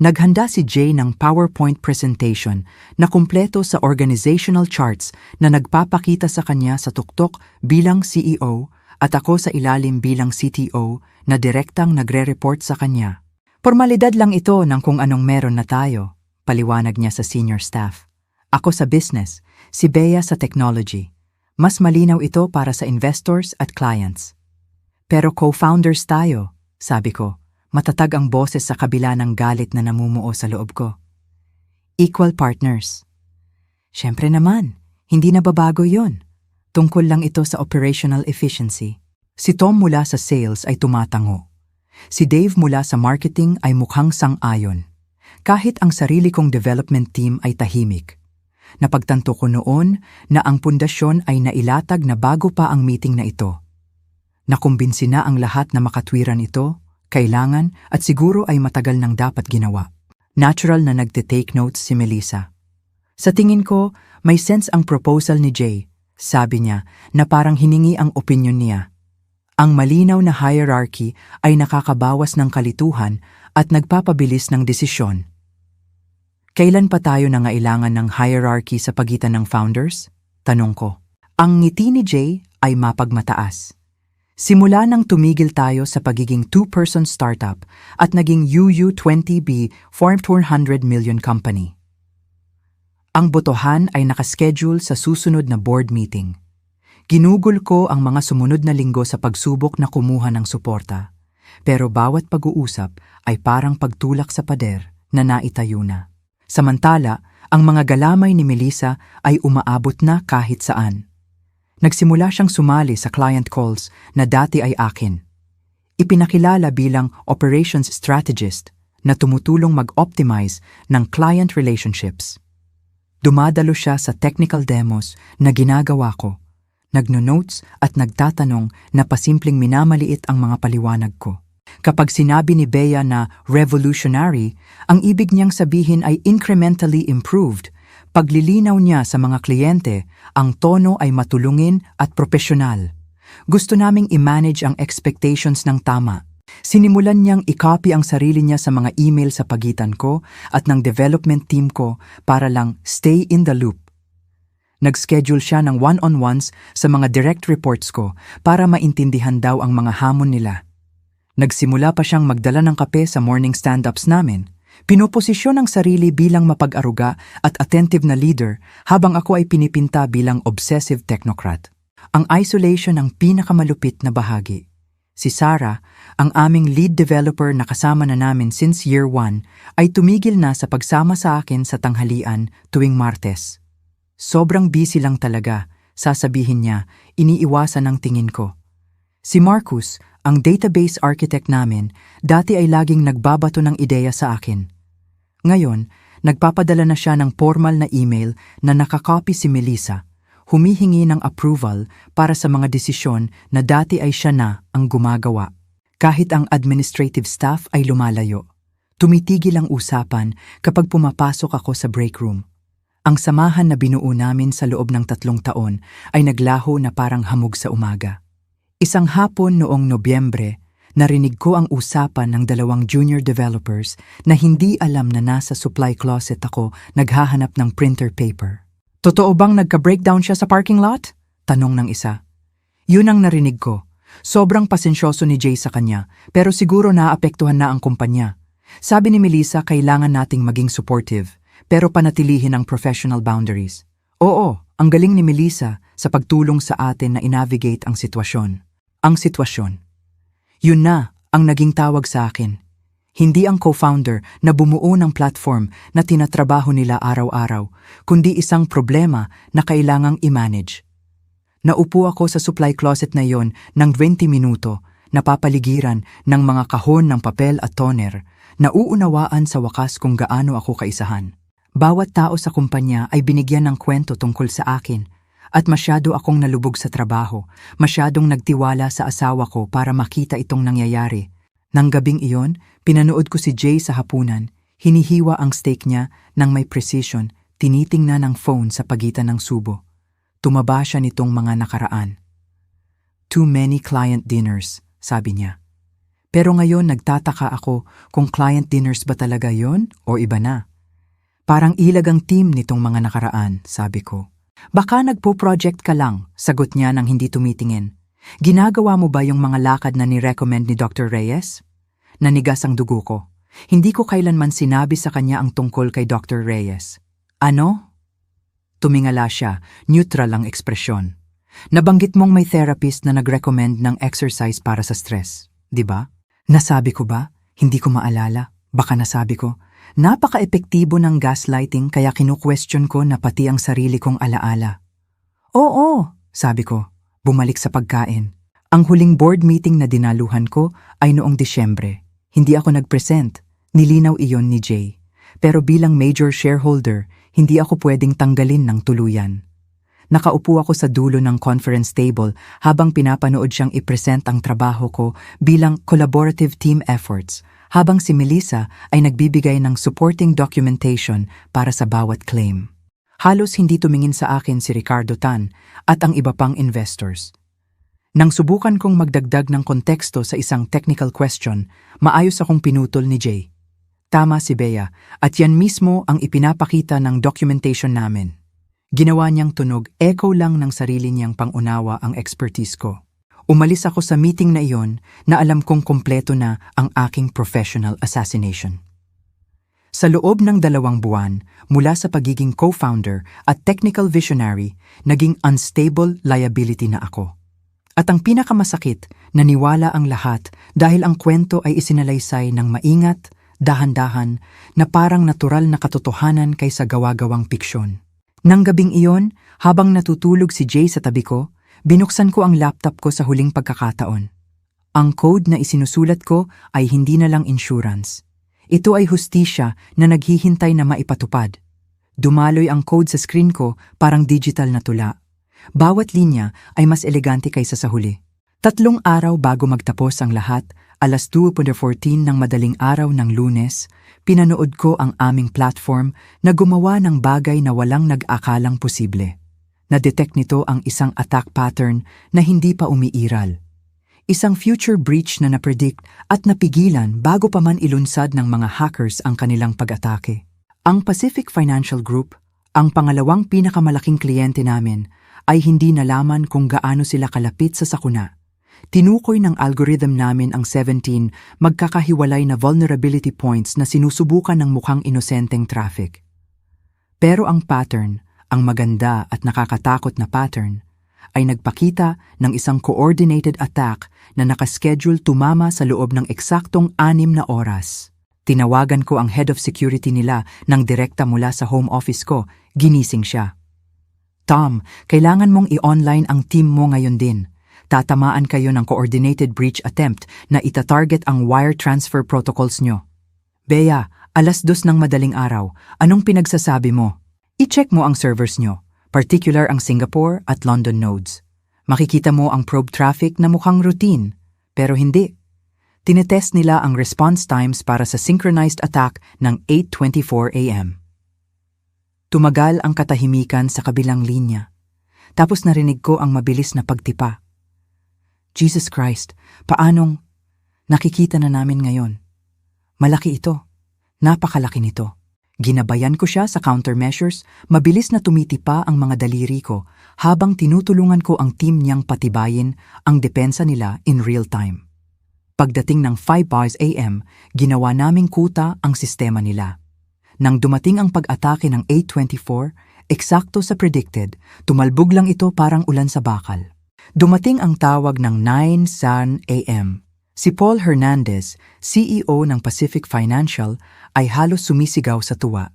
Naghanda si Jay ng PowerPoint presentation na kumpleto sa organizational charts na nagpapakita sa kanya sa tuktok bilang CEO at ako sa ilalim bilang CTO na direktang nagre-report sa kanya. Formalidad lang ito ng kung anong meron na tayo, paliwanag niya sa senior staff. Ako sa business, si Bea sa technology. Mas malinaw ito para sa investors at clients. Pero co-founders tayo, sabi ko, matatag ang boses sa kabila ng galit na namumuo sa loob ko. Equal partners. Siyempre naman, hindi na babago yun. Tungkol lang ito sa operational efficiency. Si Tom mula sa sales ay tumatango. Si Dave mula sa marketing ay mukhang sang-ayon. Kahit ang sarili kong development team ay tahimik. Napagtanto ko noon na ang pundasyon ay nailatag na bago pa ang meeting na ito. Nakumbinsi na ang lahat na makatwiran ito, kailangan at siguro ay matagal nang dapat ginawa. Natural na nagte-take notes si Melissa. Sa tingin ko, may sense ang proposal ni Jay, sabi niya na parang hiningi ang opinyon niya. Ang malinaw na hierarchy ay nakakabawas ng kalituhan at nagpapabilis ng desisyon. Kailan pa tayo nangailangan ng hierarchy sa pagitan ng founders? Tanong ko. Ang ngiti ni Jay ay mapagmataas. Simula nang tumigil tayo sa pagiging two-person startup at naging UU20B formed 400 million company. Ang botohan ay nakaschedule sa susunod na board meeting. Ginugol ko ang mga sumunod na linggo sa pagsubok na kumuha ng suporta. Pero bawat pag-uusap ay parang pagtulak sa pader na naitayo na. Samantala, ang mga galamay ni Melissa ay umaabot na kahit saan. Nagsimula siyang sumali sa client calls na dati ay akin. Ipinakilala bilang operations strategist na tumutulong mag-optimize ng client relationships. Dumadalo siya sa technical demos na ginagawa ko, nagno-notes at nagtatanong na pasimpleng minamaliit ang mga paliwanag ko. Kapag sinabi ni Bea na revolutionary, ang ibig niyang sabihin ay incrementally improved. Paglilinaw niya sa mga kliyente, ang tono ay matulungin at profesional. Gusto naming i-manage ang expectations ng tama. Sinimulan niyang i-copy ang sarili niya sa mga email sa pagitan ko at ng development team ko para lang stay in the loop. Nag-schedule siya ng one-on-ones sa mga direct reports ko para maintindihan daw ang mga hamon nila. Nagsimula pa siyang magdala ng kape sa morning stand-ups namin. Pinoposisyon ang sarili bilang mapag-aruga at attentive na leader habang ako ay pinipinta bilang obsessive technocrat. Ang isolation ang pinakamalupit na bahagi. Si Sarah, ang aming lead developer na kasama na namin since year 1, ay tumigil na sa pagsama sa akin sa tanghalian tuwing Martes. Sobrang busy lang talaga, sasabihin niya, iniiwasan ang tingin ko. Si Marcus, ang database architect namin, dati ay laging nagbabato ng ideya sa akin. Ngayon, nagpapadala na siya ng formal na email na nakakopy si Melissa, humihingi ng approval para sa mga desisyon na dati ay siya na ang gumagawa. Kahit ang administrative staff ay lumalayo. Tumitigil ang usapan kapag pumapasok ako sa break room. Ang samahan na binuo namin sa loob ng 3 taon ay naglaho na parang hamog sa umaga. Isang hapon noong Nobyembre, narinig ko ang usapan ng 2 junior developers na hindi alam na nasa supply closet ako naghahanap ng printer paper. Totoo bang nagka-breakdown siya sa parking lot? Tanong ng isa. Yun ang narinig ko. Sobrang pasensyoso ni Jay sa kanya, pero siguro naapektuhan na ang kumpanya. Sabi ni Melissa, kailangan nating maging supportive, pero panatilihin ang professional boundaries. Oo, ang galing ni Melissa sa pagtulong sa atin na i-navigate ang sitwasyon. Ang sitwasyon. Yun na ang naging tawag sa akin. Hindi ang co-founder na bumuo ng platform na tinatrabaho nila araw-araw, kundi isang problema na kailangang i-manage. Naupo ako sa supply closet na yon ng 20 minuto, napapaligiran ng mga kahon ng papel at toner, nauunawaan sa wakas kung gaano ako kaisahan. Bawat tao sa kumpanya ay binigyan ng kwento tungkol sa akin at masyado akong nalubog sa trabaho, masyadong nagtiwala sa asawa ko para makita itong nangyayari. Nang gabing iyon, pinanood ko si Jay sa hapunan, hinihiwa ang steak niya ng may precision, tinitingnan ang phone sa pagitan ng subo. Tumaba siya nitong mga nakaraan. Too many client dinners, sabi niya. Pero ngayon nagtataka ako kung client dinners ba talaga yon o iba na. Parang ilag ang team nitong mga nakaraan, sabi ko. Baka nagpo-project ka lang, sagot niya nang hindi tumitingin. Ginagawa mo ba yung mga lakad na ni-recommend ni Dr. Reyes? Nanigas ang dugo ko. Hindi ko kailanman sinabi sa kanya ang tungkol kay Dr. Reyes. Ano? Tumingala siya, neutral ang ekspresyon. Nabanggit mong may therapist na nag-recommend ng exercise para sa stress, di ba? Nasabi ko ba? Hindi ko maalala. Baka nasabi ko. Napaka-epektibo ng gaslighting kaya kinu-question ko na pati ang sarili kong alaala. Oo, sabi ko, bumalik sa pagkain. Ang huling board meeting na dinaluhan ko ay noong Disyembre. Hindi ako nag-present. Nilinaw iyon ni Jay. Pero bilang major shareholder, hindi ako pwedeng tanggalin ng tuluyan. Nakaupo ako sa dulo ng conference table habang pinapanood siyang i-present ang trabaho ko bilang collaborative team efforts, habang si Melissa ay nagbibigay ng supporting documentation para sa bawat claim. Halos hindi tumingin sa akin si Ricardo Tan at ang iba pang investors. Nang subukan kong magdagdag ng konteksto sa isang technical question, maayos akong pinutol ni Jay. Tama si Bea at yan mismo ang ipinapakita ng documentation namin. Ginawa niyang tunog, echo lang ng sarili niyang pangunawa ang expertise ko. Umalis ako sa meeting na iyon na alam kong kompleto na ang aking professional assassination. Sa loob ng 2 buwan, mula sa pagiging co-founder at technical visionary, naging unstable liability na ako. At ang pinakamasakit, naniwala ang lahat dahil ang kwento ay isinalaysay ng maingat, dahan-dahan, na parang natural na katotohanan kaysa gawa-gawang piksyon. Nang gabing iyon, habang natutulog si Jay sa tabi ko, binuksan ko ang laptop ko sa huling pagkakataon. Ang code na isinusulat ko ay hindi na lang insurance. Ito ay hustisya na naghihintay na maipatupad. Dumaloy ang code sa screen ko parang digital na tula. Bawat linya ay mas elegante kaysa sa huli. 3 araw bago magtapos ang lahat, alas 2:14 ng madaling araw ng Lunes, pinanood ko ang aming platform na gumawa ng bagay na walang nag-akalang posible. Na-detect nito ang isang attack pattern na hindi pa umiiral. Isang future breach na napredict at napigilan bago pa man ilunsad ng mga hackers ang kanilang pag-atake. Ang Pacific Financial Group, ang pangalawang pinakamalaking kliyente namin, ay hindi nalaman kung gaano sila kalapit sa sakuna. Tinukoy ng algorithm namin ang 17 magkakahiwalay na vulnerability points na sinusubukan ng mukhang inosenteng traffic. Pero ang pattern, ang maganda at nakakatakot na pattern, ay nagpakita ng isang coordinated attack na nakaschedule tumama sa loob ng eksaktong 6 na oras. Tinawagan ko ang head of security nila nang direkta mula sa home office ko, ginising siya. Tom, kailangan mong i-online ang team mo ngayon din. Tatamaan kayo ng coordinated breach attempt na itatarget ang wire transfer protocols nyo. Bea, alas 2 ng madaling araw, anong pinagsasabi mo? I-check mo ang servers nyo, particular ang Singapore at London nodes. Makikita mo ang probe traffic na mukhang routine, pero hindi. Tinetest nila ang response times para sa synchronized attack ng 8:24 a.m. Tumagal ang katahimikan sa kabilang linya. Tapos narinig ko ang mabilis na pagtipa. Jesus Christ, paanong nakikita na namin ngayon? Malaki ito. Napakalaki nito. Ginabayan ko siya sa countermeasures, mabilis na tumitipa ang mga daliri ko habang tinutulungan ko ang team niyang patibayin ang depensa nila in real time. Pagdating ng 5 a.m., ginawa naming kuta ang sistema nila. Nang dumating ang pag-atake ng 8:24, eksakto sa predicted, tumalbog lang ito parang ulan sa bakal. Dumating ang tawag ng 9 a.m. Si Paul Hernandez, CEO ng Pacific Financial, ay halos sumisigaw sa tuwa.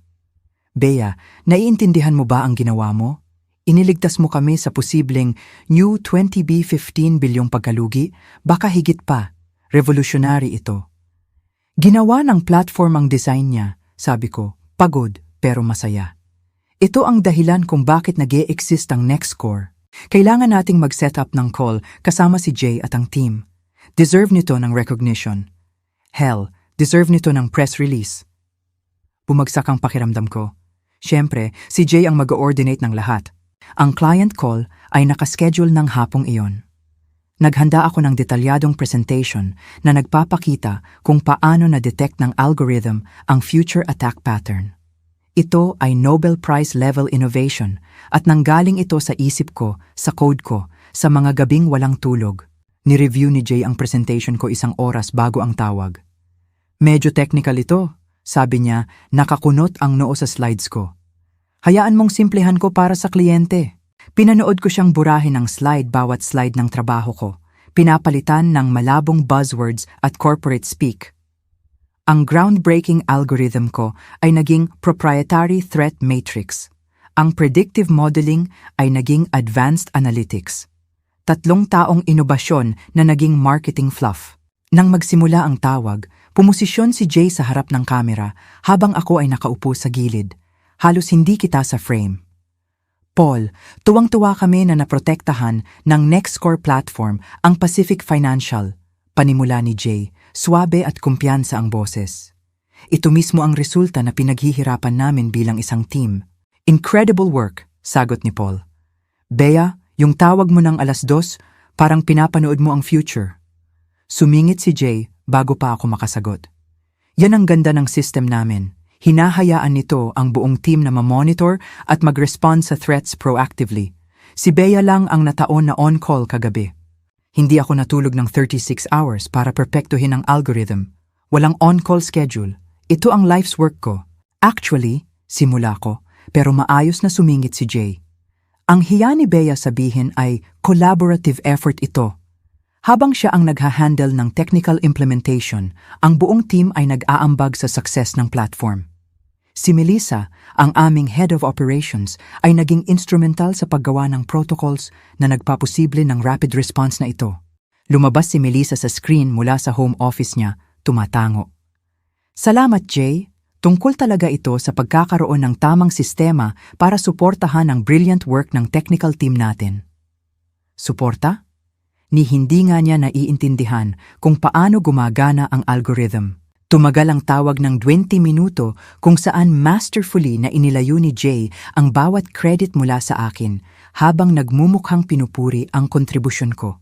Bea, naiintindihan mo ba ang ginawa mo? Iniligtas mo kami sa posibleng new 20B 15 bilyong pagkalugi, baka higit pa. Revolutionary ito. Ginawa ng platform ang design niya, sabi ko, pagod pero masaya. Ito ang dahilan kung bakit nag-e-exist ang Nextcore. Kailangan nating mag-set up ng call kasama si Jay at ang team. Deserve nito ng recognition. Hell, deserve nito ng press release. Bumagsak ang pakiramdam ko. Siyempre, si Jay ang mag-coordinate ng lahat. Ang client call ay nakaschedule ng hapong iyon. Naghanda ako ng detalyadong presentation na nagpapakita kung paano na-detect ng algorithm ang future attack pattern. Ito ay Nobel Prize level innovation at nanggaling ito sa isip ko, sa code ko, sa mga gabing walang tulog. Ni-review ni Jay ang presentation ko 1 oras bago ang tawag. Medyo technical ito, sabi niya, nakakunot ang noo sa slides ko. Hayaan mong simplehan ko para sa kliyente. Pinanood ko siyang burahin ng bawat slide ng trabaho ko, pinapalitan ng malabong buzzwords at corporate speak. Ang groundbreaking algorithm ko ay naging proprietary threat matrix. Ang predictive modeling ay naging advanced analytics. 3 taong inobasyon na naging marketing fluff. Nang magsimula ang tawag, pumosisyon si Jay sa harap ng kamera habang ako ay nakaupo sa gilid. Halos hindi kita sa frame. Paul, tuwang-tuwa kami na naprotektahan ng Nextcore platform ang Pacific Financial. Panimula ni Jay, suabe at kumpiyansa ang boses. Ito mismo ang resulta na pinaghihirapan namin bilang isang team. Incredible work, sagot ni Paul. Bea, yung tawag mo ng 2:00, parang pinapanood mo ang future. Sumingit si Jay bago pa ako makasagot. Yan ang ganda ng system namin. Hinahayaan nito ang buong team na ma-monitor at mag-respond sa threats proactively. Si Bea lang ang nataon na on-call kagabi. Hindi ako natulog ng 36 hours para perpektuhin ang algorithm. Walang on-call schedule. Ito ang life's work ko. Actually, simula ko, pero maayos na sumingit si Jay. Ang hiya ni Bea sabihin ay collaborative effort ito. Habang siya ang nagha-handle ng technical implementation, ang buong team ay nag-aambag sa success ng platform. Si Melissa, ang aming head of operations, ay naging instrumental sa paggawa ng protocols na nagpaposible ng rapid response na ito. Lumabas si Melissa sa screen mula sa home office niya, tumatango. Salamat, Jay. Tungkol talaga ito sa pagkakaroon ng tamang sistema para suportahan ang brilliant work ng technical team natin. Suporta? Ni hindi nga niya naiintindihan kung paano gumagana ang algorithm. Tumagal ang tawag ng 20 minuto kung saan masterfully na inilayo ni Jay ang bawat credit mula sa akin habang nagmumukhang pinupuri ang kontribusyon ko.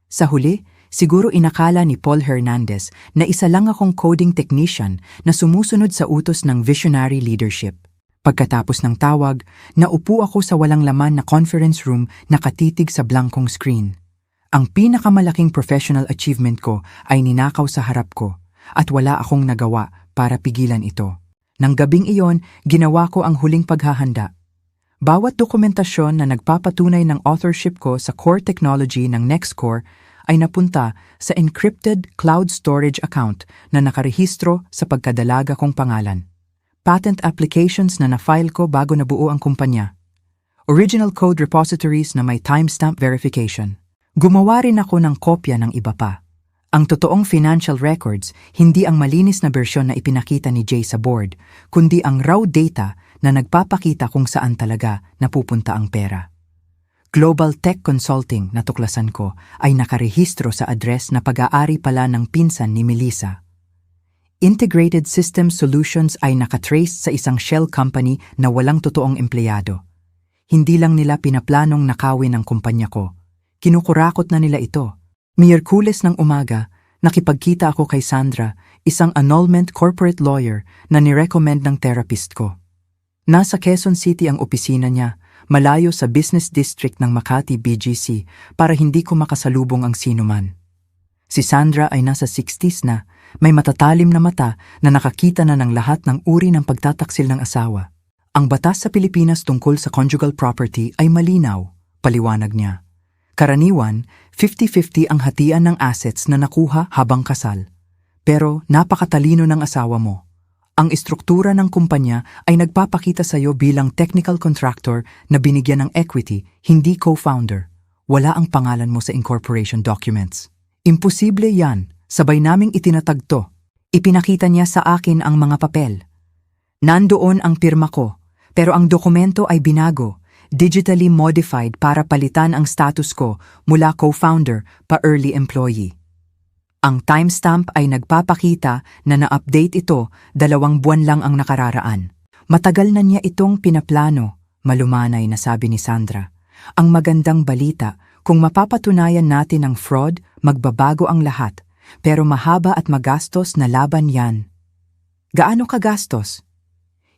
Sa huli, siguro inakala ni Paul Hernandez na isa lang akong coding technician na sumusunod sa utos ng visionary leadership. Pagkatapos ng tawag, naupo ako sa walang laman na conference room na katitig sa blankong screen. Ang pinakamalaking professional achievement ko ay ninakaw sa harap ko. At wala akong nagawa para pigilan ito. Nang gabing iyon, ginawa ko ang huling paghahanda. Bawat dokumentasyon na nagpapatunay ng authorship ko sa core technology ng Nextcore ay napunta sa encrypted cloud storage account na nakarehistro sa pagkadalaga kong pangalan. Patent applications na na-file ko bago nabuo ang kumpanya. Original code repositories na may timestamp verification. Gumawa rin ako ng kopya ng iba pa. Ang totoong financial records, hindi ang malinis na bersyon na ipinakita ni Jay sa board, kundi ang raw data na nagpapakita kung saan talaga napupunta ang pera. Global Tech Consulting na tuklasan ko ay nakarehistro sa address na pag-aari pala ng pinsan ni Melissa. Integrated System Solutions ay nakatrace sa isang shell company na walang totoong empleyado. Hindi lang nila pinaplanong nakawin ang kumpanya ko. Kinukurakot na nila ito. Miyerkules ng umaga, nakipagkita ako kay Sandra, isang annulment corporate lawyer na nirecommend ng therapist ko. Nasa Quezon City ang opisina niya, malayo sa business district ng Makati BGC para hindi ko makasalubong ang sinuman. Si Sandra ay nasa 60s na, may matatalim na mata na nakakita na ng lahat ng uri ng pagtataksil ng asawa. Ang batas sa Pilipinas tungkol sa conjugal property ay malinaw, paliwanag niya. Karaniwan, 50-50 ang hatian ng assets na nakuha habang kasal. Pero napakatalino ng asawa mo. Ang istruktura ng kumpanya ay nagpapakita sa iyo bilang technical contractor na binigyan ng equity, hindi co-founder. Wala ang pangalan mo sa incorporation documents. Imposible yan. Sabay naming itinatag to. Ipinakita niya sa akin ang mga papel. Nandoon ang pirma ko, pero ang dokumento ay binago, digitally modified para palitan ang status ko mula co-founder pa early employee. Ang timestamp ay nagpapakita na na-update ito 2 buwan lang ang nakararaan. Matagal na niya itong pinaplano, malumanay na sabi ni Sandra. Ang magandang balita, kung mapapatunayan natin ang fraud, magbabago ang lahat. Pero mahaba at magastos na laban yan. Gaano kagastos?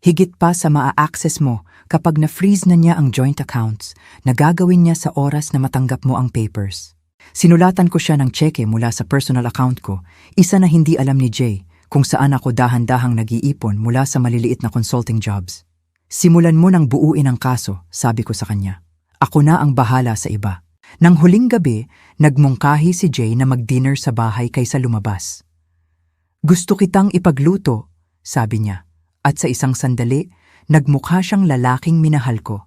Higit pa sa maa-access mo kapag na-freeze na niya ang joint accounts na gagawin niya sa oras na matanggap mo ang papers. Sinulatan ko siya ng tseke mula sa personal account ko, isa na hindi alam ni Jay kung saan ako dahan-dahang nag-iipon mula sa maliliit na consulting jobs. Simulan mo nang buuin ang kaso, sabi ko sa kanya. Ako na ang bahala sa iba. Nang huling gabi, nagmungkahi si Jay na mag-dinner sa bahay kaysa lumabas. Gusto kitang ipagluto, sabi niya, at sa isang sandali, nagmukha siyang lalaking minahal ko.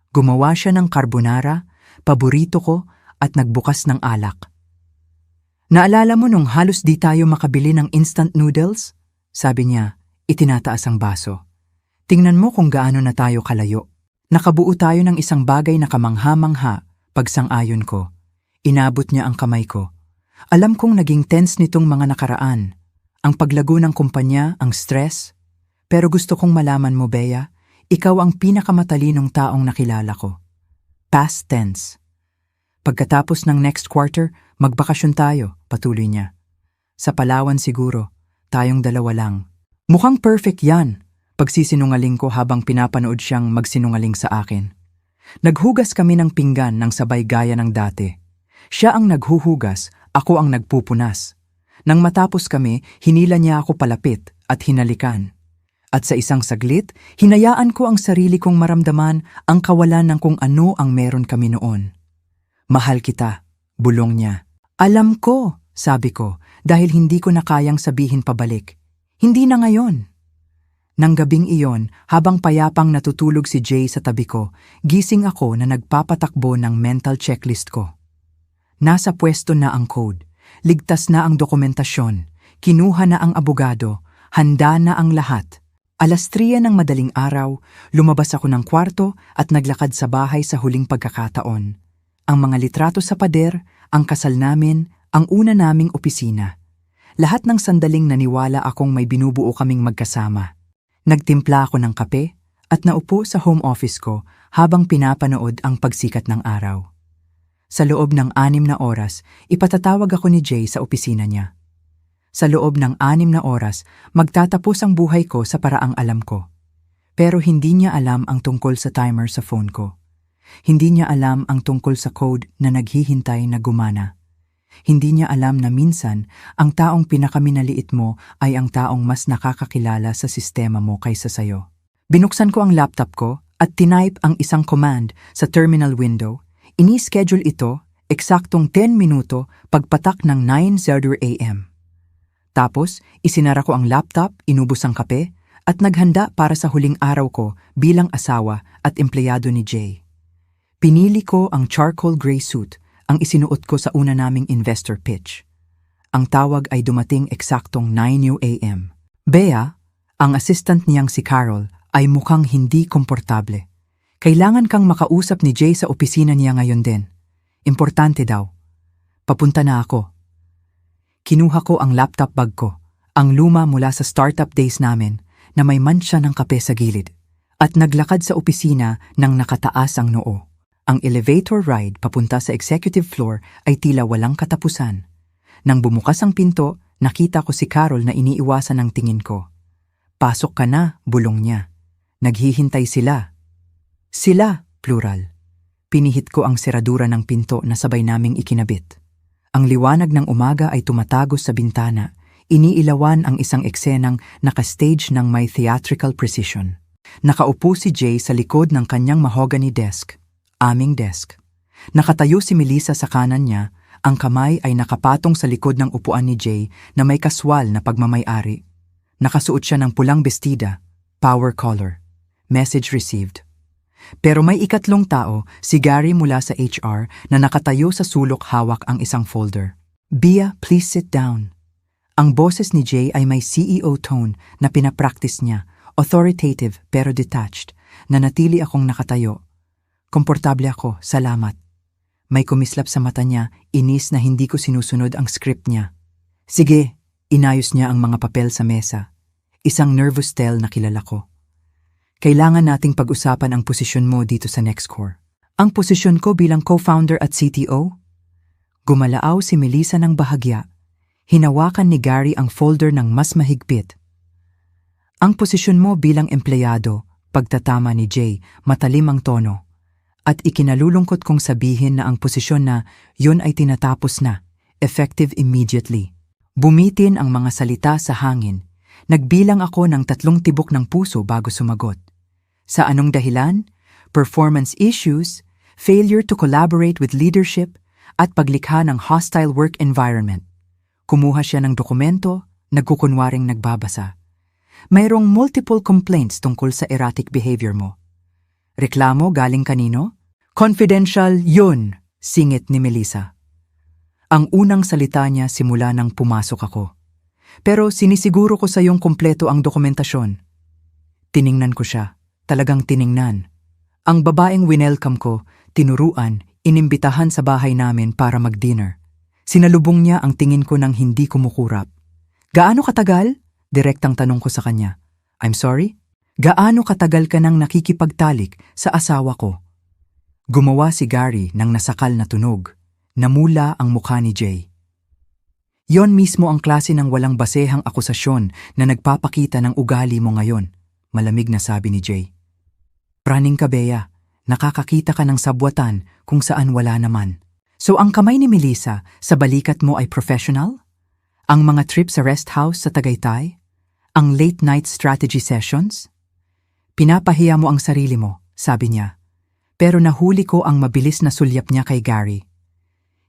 Gumawa siya ng carbonara, paborito ko, at nagbukas ng alak. Naalala mo nung halos di tayo makabili ng instant noodles? Sabi niya, itinataas ang baso. Tingnan mo kung gaano na tayo kalayo. Nakabuo tayo ng isang bagay na kamangha-mangha, pagsang-ayon ko. Inabot niya ang kamay ko. Alam kong naging tense nitong mga nakaraan. Ang paglago ng kumpanya, ang stress. Pero gusto kong malaman mo, Bea, ikaw ang pinakamatalinong taong nakilala ko. Past tense. Pagkatapos ng next quarter, magbakasyon tayo, patuloy niya. Sa Palawan siguro, tayong 2 lang. Mukhang perfect yan, pagsisinungaling ko habang pinapanood siyang magsinungaling sa akin. Naghugas kami ng pinggan ng sabay gaya ng dati. Siya ang naghuhugas, ako ang nagpupunas. Nang matapos kami, hinila niya ako palapit at hinalikan. At sa isang saglit, hinayaan ko ang sarili kong maramdaman ang kawalan ng kung ano ang meron kami noon. Mahal kita, bulong niya. Alam ko, sabi ko, dahil hindi ko na kayang sabihin pabalik. Hindi na ngayon. Nang gabing iyon, habang payapang natutulog si Jay sa tabi ko, gising ako na nagpapatakbo ng mental checklist ko. Nasa pwesto na ang code, ligtas na ang dokumentasyon, kinuha na ang abogado, handa na ang lahat. 3:00 ng madaling araw, lumabas ako ng kwarto at naglakad sa bahay sa huling pagkakataon. Ang mga litrato sa pader, ang kasal namin, ang una naming opisina. Lahat ng sandaling naniwala akong may binubuo kaming magkasama. Nagtimpla ako ng kape at naupo sa home office ko habang pinapanood ang pagsikat ng araw. Sa loob ng 6 na oras, ipatatawag ako ni Jay sa opisina niya. Sa loob ng 6 na oras, magtatapos ang buhay ko sa paraang alam ko. Pero hindi niya alam ang tungkol sa timer sa phone ko. Hindi niya alam ang tungkol sa code na naghihintay na gumana. Hindi niya alam na minsan, ang taong pinakaminaliit mo ay ang taong mas nakakakilala sa sistema mo kaysa sayo. Binuksan ko ang laptop ko at tinype ang isang command sa terminal window. Ini-schedule ito, eksaktong 10 minuto pagpatak ng 9:00 a.m. Tapos, isinara ko ang laptop, inubos ang kape, at naghanda para sa huling araw ko bilang asawa at empleyado ni Jay. Pinili ko ang charcoal gray suit, ang isinuot ko sa una naming investor pitch. Ang tawag ay dumating eksaktong 9 a.m. Bea, ang assistant niyang si Carol, ay mukhang hindi komportable. Kailangan kang makausap ni Jay sa opisina niya ngayon din. Importante daw. Papunta na ako. Kinuha ko ang laptop bag ko, ang luma mula sa startup days namin na may mancha ng kape sa gilid, at naglakad sa opisina ng nakataas ang noo. Ang elevator ride papunta sa executive floor ay tila walang katapusan. Nang bumukas ang pinto, nakita ko si Carol na iniiwasan ng tingin ko. Pasok ka na, bulong niya. Naghihintay sila. Sila, plural. Pinihit ko ang seradura ng pinto na sabay naming ikinabit. Ang liwanag ng umaga ay tumatagos sa bintana. Iniilawan ang isang eksenang nakastage ng may theatrical precision. Nakaupo si Jay sa likod ng kanyang mahogany desk. Aming desk. Nakatayo si Melissa sa kanan niya, ang kamay ay nakapatong sa likod ng upuan ni Jay na may kaswal na pagmamay-ari. Nakasuot siya ng pulang bestida, power color. Message received. Pero may ikatlong tao, si Gary mula sa HR, na nakatayo sa sulok hawak ang isang folder. "Bia, please sit down." Ang boses ni Jay ay may CEO tone na pinapractice niya, authoritative pero detached. Nanatili akong nakatayo. Komportable ako, salamat. May kumislap sa mata niya, inis na hindi ko sinusunod ang script niya. Sige, inayos niya ang mga papel sa mesa. Isang nervous tell na kilala ko. Kailangan nating pag-usapan ang posisyon mo dito sa NextCore. Ang posisyon ko bilang co-founder at CTO? Gumalaaw si Melissa ng bahagya. Hinawakan ni Gary ang folder ng mas mahigpit. Ang posisyon mo bilang empleyado, pagtatama ni Jay, matalim ang tono. At ikinalulungkot kong sabihin na ang posisyon na yun ay tinatapos na, effective immediately. Bumitin ang mga salita sa hangin. Nagbilang ako ng 3 tibok ng puso bago sumagot. Sa anong dahilan? Performance issues, failure to collaborate with leadership, at paglikha ng hostile work environment. Kumuha siya ng dokumento, nagkukunwaring nagbabasa. Mayroong multiple complaints tungkol sa erratic behavior mo. Reklamo galing kanino? Confidential yun, singit ni Melissa. Ang unang salita niya simula nang pumasok ako. Pero sinisiguro ko sa iyong kumpleto ang dokumentasyon. Tiningnan ko siya, talagang tiningnan. Ang babaeng winelcome ko, tinuruan, inimbitahan sa bahay namin para mag-dinner. Sinalubong niya ang tingin ko nang hindi kumukurap. Gaano katagal? Direktang tanong ko sa kanya. I'm sorry? Gaano katagal ka nang nakikipagtalik sa asawa ko? Gumawa si Gary ng nasakal na tunog. Namula ang mukha ni Jay. Yon mismo ang klase ng walang basehang akusasyon na nagpapakita ng ugali mo ngayon, malamig na sabi ni Jay. Praning ka, Bea. Nakakakita ka ng sabwatan kung saan wala naman. So ang kamay ni Melissa sa balikat mo ay professional? Ang mga trip sa rest house sa Tagaytay? Ang late night strategy sessions? Pinapahiya mo ang sarili mo, sabi niya. Pero nahuli ko ang mabilis na sulyap niya kay Gary.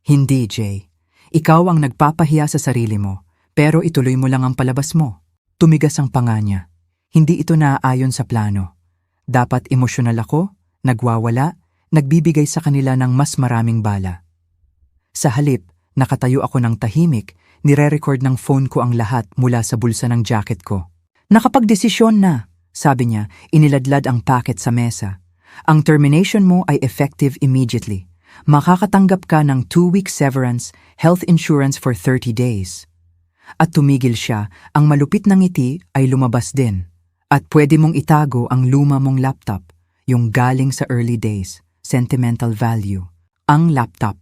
Hindi, Jay. Ikaw ang nagpapahiya sa sarili mo, pero ituloy mo lang ang palabas mo. Tumigas ang panga niya. Hindi ito naaayon sa plano. Dapat emosyonal ako, nagwawala, nagbibigay sa kanila ng mas maraming bala. Sa halip, nakatayo ako ng tahimik, nire-record ng phone ko ang lahat mula sa bulsa ng jacket ko. Nakapagdesisyon na, sabi niya, iniladlad ang packet sa mesa. Ang termination mo ay effective immediately. Makakatanggap ka ng 2-week severance, health insurance for 30 days. At tumigil siya, ang malupit na ngiti ay lumabas din. At pwede mong itago ang luma mong laptop, yung galing sa early days, sentimental value, ang laptop.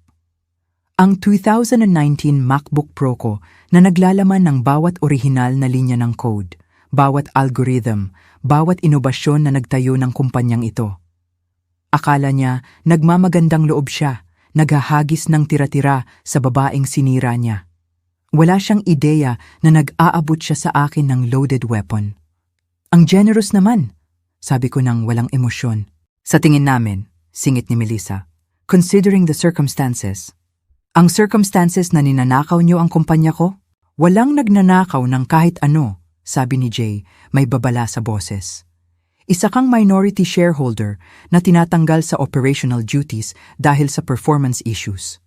Ang 2019 MacBook Pro ko na naglalaman ng bawat orihinal na linya ng code, bawat algorithm, bawat inobasyon na nagtayo ng kumpanyang ito. Akala niya nagmamagandang loob siya, naghahagis ng tira-tira sa babaeng sinira niya. Wala siyang ideya na nag-aabot siya sa akin ng loaded weapon. Ang generous naman, sabi ko nang walang emosyon. Sa tingin namin, singit ni Melissa, considering the circumstances. Ang circumstances na ninanakaw niyo ang kumpanya ko? Walang nagnanakaw ng kahit ano, sabi ni Jay, may babala sa boses. Isa kang minority shareholder na tinatanggal sa operational duties dahil sa performance issues.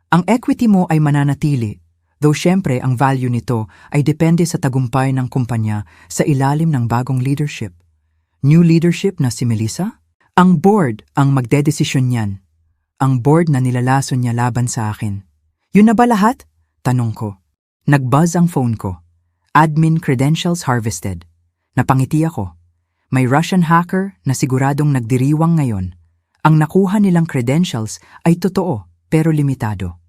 Ang equity mo ay mananatili, though syempre ang value nito ay depende sa tagumpay ng kumpanya sa ilalim ng bagong leadership. New leadership na si Melissa? Ang board ang magdedesisyon niyan. Ang board na nilalason niya laban sa akin. Yun na ba lahat? Tanong ko. Nag-buzz ang phone ko. Admin credentials harvested. Napangiti ako. May Russian hacker na siguradong nagdiriwang ngayon. Ang nakuha nilang credentials ay totoo pero limitado.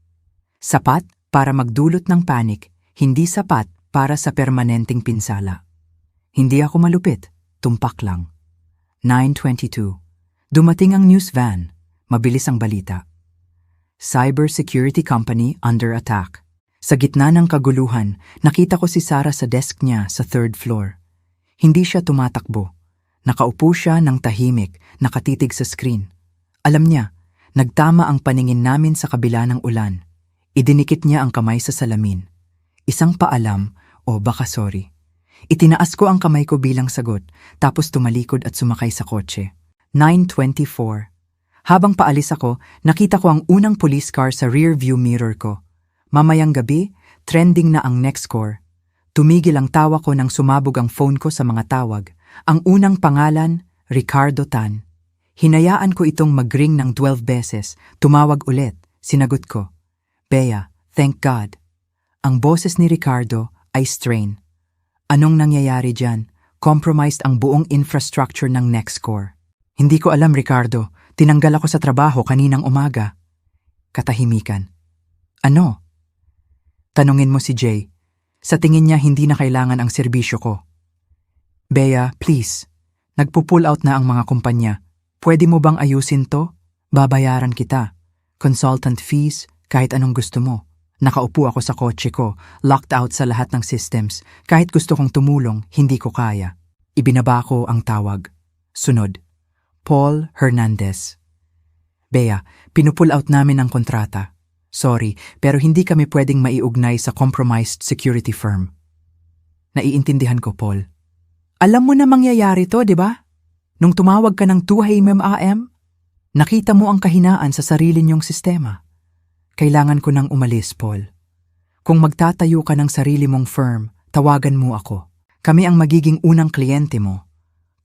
Sapat para magdulot ng panic, hindi sapat para sa permanenteng pinsala. Hindi ako malupit, tumpak lang. 9:22. Dumating ang news van. Mabilis ang balita. Cybersecurity company under attack. Sa gitna ng kaguluhan, nakita ko si Sarah sa desk niya sa 3rd floor. Hindi siya tumatakbo. Nakaupo siya ng tahimik, nakatitig sa screen. Alam niya, nagtama ang paningin namin sa kabila ng ulan. Idinikit niya ang kamay sa salamin. Isang paalam o baka sorry. Itinaas ko ang kamay ko bilang sagot, tapos tumalikod at sumakay sa kotse. 9:24. Habang paalis ako, nakita ko ang unang police car sa rear view mirror ko. Mamayang gabi, trending na ang next score. Tumigil ang tawa ko nang sumabog ang phone ko sa mga tawag. Ang unang pangalan, Ricardo Tan. Hinayaan ko itong mag-ring ng 12 beses. Tumawag ulit. Sinagot ko. Bea, thank God. Ang boses ni Ricardo ay strain. Anong nangyayari dyan? Compromised ang buong infrastructure ng next score. Hindi ko alam, Ricardo. Tinanggal ako sa trabaho kaninang umaga. Katahimikan. Ano? Tanungin mo si Jay. Sa tingin niya hindi na kailangan ang serbisyo ko. Bea, please. Nagpo-pull out na ang mga kumpanya. Pwede mo bang ayusin to? Babayaran kita. Consultant fees, kahit anong gusto mo. Nakaupo ako sa kotse ko, locked out sa lahat ng systems. Kahit gusto kong tumulong, hindi ko kaya. Ibinaba ko ang tawag. Sunod. Paul Hernandez. Bea, pinupull out namin ang kontrata. Sorry, pero hindi kami pwedeng maiugnay sa compromised security firm. Naiintindihan ko, Paul. Alam mo na mangyayari to, di ba? Nung tumawag ka ng 2am, nakita mo ang kahinaan sa sarili niyong sistema. Kailangan ko nang umalis, Paul. Kung magtatayo ka ng sarili mong firm, tawagan mo ako. Kami ang magiging unang kliyente mo.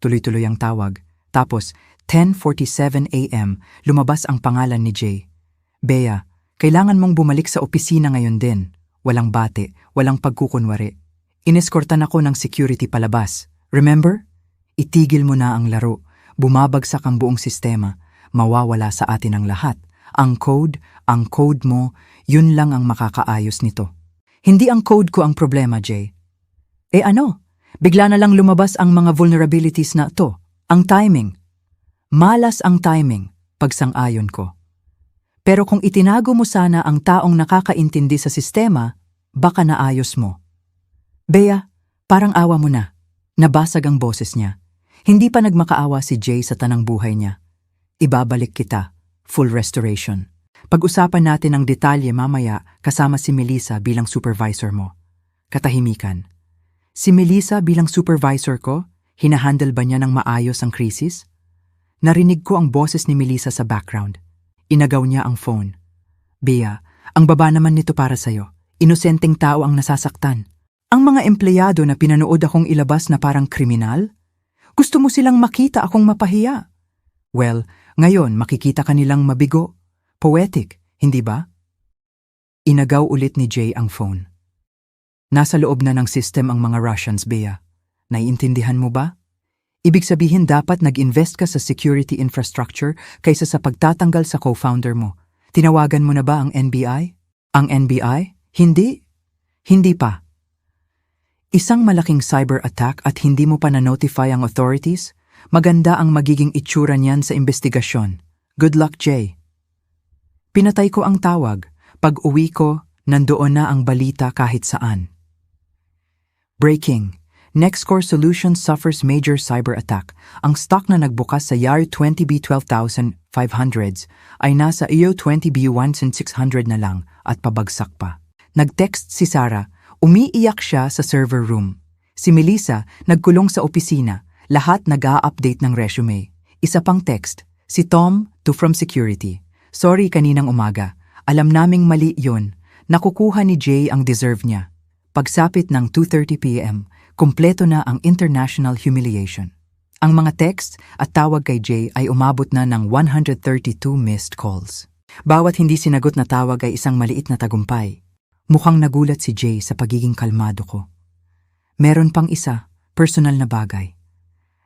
Tuloy-tuloy ang tawag. Tapos, 10:47 a.m., lumabas ang pangalan ni Jay. Bea, kailangan mong bumalik sa opisina ngayon din. Walang bate, walang pagkukunwari. Ineskortan ako ng security palabas. Remember? Itigil mo na ang laro. Bumabagsak ang buong sistema. Mawawala sa atin ang lahat. Ang code mo, yun lang ang makakaayos nito. Hindi ang code ko ang problema, Jay. Ano? Bigla na lang lumabas ang mga vulnerabilities na to. Ang timing. Malas ang timing, pagsang-ayon ko. Pero kung itinago mo sana ang taong nakakaintindi sa sistema, baka naayos mo. Bea, parang awa mo na. Nabasag ang boses niya. Hindi pa nagmakaawa si Jay sa tanang buhay niya. Ibabalik kita. Full restoration. Pag-usapan natin ang detalye mamaya kasama si Melissa bilang supervisor mo. Katahimikan. Si Melissa bilang supervisor ko, hinahandle ba niya ng maayos ang krisis? Narinig ko ang boses ni Melissa sa background. Inagaw niya ang phone. Bea, ang baba naman nito para sa'yo. Inosenteng tao ang nasasaktan. Ang mga empleyado na pinanood akong ilabas na parang kriminal? Gusto mo silang makita akong mapahiya? Well, ngayon makikita ka nilang mabigo. Poetic, hindi ba? Inagaw ulit ni Jay ang phone. Nasa loob na ng system ang mga Russians, Bea. Naiintindihan mo ba? Ibig sabihin dapat nag-invest ka sa security infrastructure kaysa sa pagtatanggal sa co-founder mo. Tinawagan mo na ba ang NBI? Ang NBI? Hindi? Hindi pa. Isang malaking cyber attack at hindi mo pa na-notify ang authorities? Maganda ang magiging itsura niyan sa investigasyon. Good luck, Jay. Pinatay ko ang tawag. Pag uwi ko, nandoon na ang balita kahit saan. Breaking. Nextcore Solutions suffers major cyber attack. Ang stock na nagbukas sa YAR20B 12,500s ay nasa EO20B 1,600 na lang at pabagsak pa. Nag-text si Sarah, umiiyak siya sa server room. Si Melissa, nagkulong sa opisina, lahat nag-a-update ng resume. Isa pang text, si Tom to from security. Sorry kaninang umaga, alam naming mali yun. Nakukuha ni Jay ang deserve niya. Pagsapit ng 2:30 p.m., kumpleto na ang international humiliation. Ang mga text at tawag kay Jay ay umabot na ng 132 missed calls. Bawat hindi sinagot na tawag ay isang maliit na tagumpay. Mukhang nagulat si Jay sa pagiging kalmado ko. Meron pang isa, personal na bagay.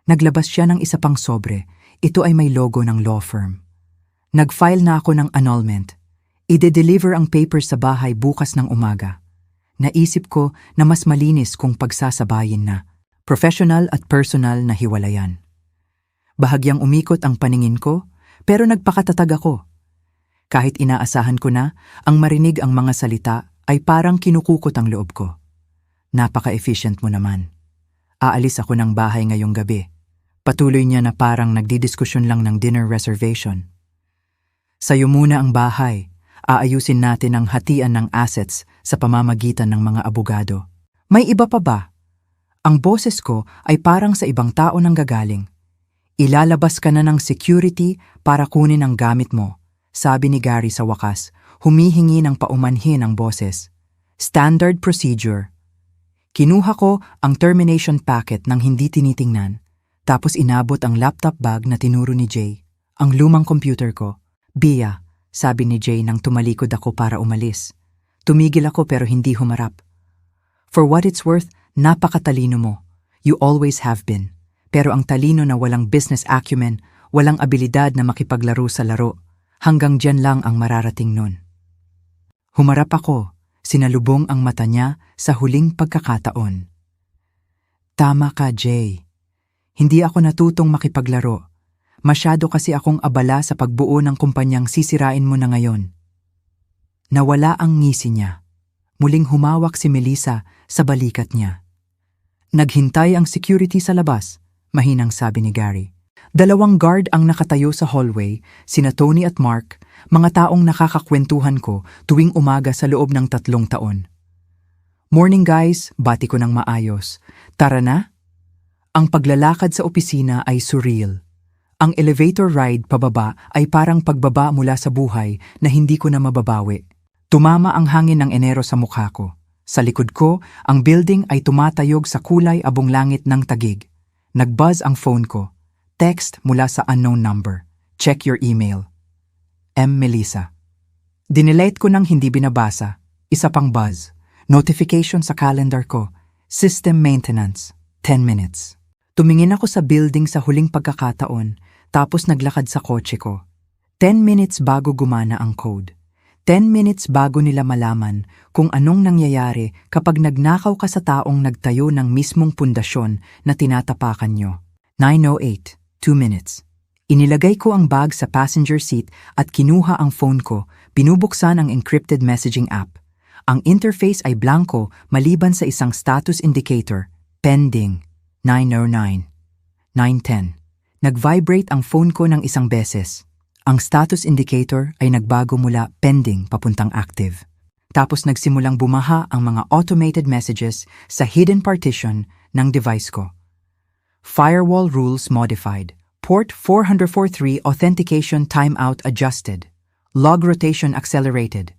Naglabas siya ng isa pang sobre. Ito ay may logo ng law firm. Nag-file na ako ng annulment. Ide-deliver ang papers sa bahay bukas ng umaga. Naisip ko na mas malinis kung pagsasabayin na. Professional at personal na hiwalayan. Bahagyang umikot ang paningin ko, pero nagpakatatag ako. Kahit inaasahan ko na, ang marinig ang mga salita ay parang kinukukot ang loob ko. Napaka-efficient mo naman. Aalis ako ng bahay ngayong gabi. Patuloy niya na parang nagdidiskusyon lang ng dinner reservation. Sayo muna ang bahay. Aayusin natin ang hatian ng assets sa pamamagitan ng mga abogado. May iba pa ba? Ang boses ko ay parang sa ibang tao nang gagaling. Ilalabas ka na ng security para kunin ang gamit mo, sabi ni Gary sa wakas, humihingi ng paumanhin ang boses. Standard procedure. Kinuha ko ang termination packet nang hindi tinitingnan, tapos inabot ang laptop bag na tinuro ni Jay. Ang lumang computer ko. Bia, sabi ni Jay nang tumalikod ako para umalis. Tumigil ako pero hindi humarap. For what it's worth, napakatalino mo. You always have been. Pero ang talino na walang business acumen, walang abilidad na makipaglaro sa laro, hanggang dyan lang ang mararating nun. Humarap ako, sinalubong ang mata niya sa huling pagkakataon. Tama ka, Jay. Hindi ako natutong makipaglaro. Masyado kasi akong abala sa pagbuo ng kumpanyang sisirain mo na ngayon. Nawala ang ngisi niya. Muling humawak si Melissa sa balikat niya. Naghintay ang security sa labas, mahinang sabi ni Gary. 2 guard ang nakatayo sa hallway, sina Tony at Mark, mga taong nakakakwentuhan ko tuwing umaga sa loob ng 3 taon. Morning guys, bati ko ng maayos. Tara na? Ang paglalakad sa opisina ay surreal. Ang elevator ride pababa ay parang pagbaba mula sa buhay na hindi ko na mababawi. Tumama ang hangin ng Enero sa mukha ko. Sa likod ko, ang building ay tumatayog sa kulay abong langit ng tagig. Nag-buzz ang phone ko. Text mula sa unknown number. Check your email. M. Melissa. Dinelete ko nang hindi binabasa. Isa pang buzz. Notification sa calendar ko. System maintenance. 10 minutes. Tumingin ako sa building sa huling pagkakataon, tapos naglakad sa kotse ko. 10 minutes bago gumana ang code. 10 minutes bago nila malaman kung anong nangyayari kapag nagnakaw ka sa taong nagtayo ng mismong pundasyon na tinatapakan nyo. 9:08, 2 minutes. Inilagay ko ang bag sa passenger seat at kinuha ang phone ko, binubuksan ang encrypted messaging app. Ang interface ay blanco maliban sa isang status indicator, pending. 9:09, 9:10. Nag-vibrate ang phone ko ng isang beses. Ang status indicator ay nagbago mula pending papuntang active. Tapos nagsimulang bumaha ang mga automated messages sa hidden partition ng device ko. Firewall rules modified. Port 443 authentication timeout adjusted. Log rotation accelerated.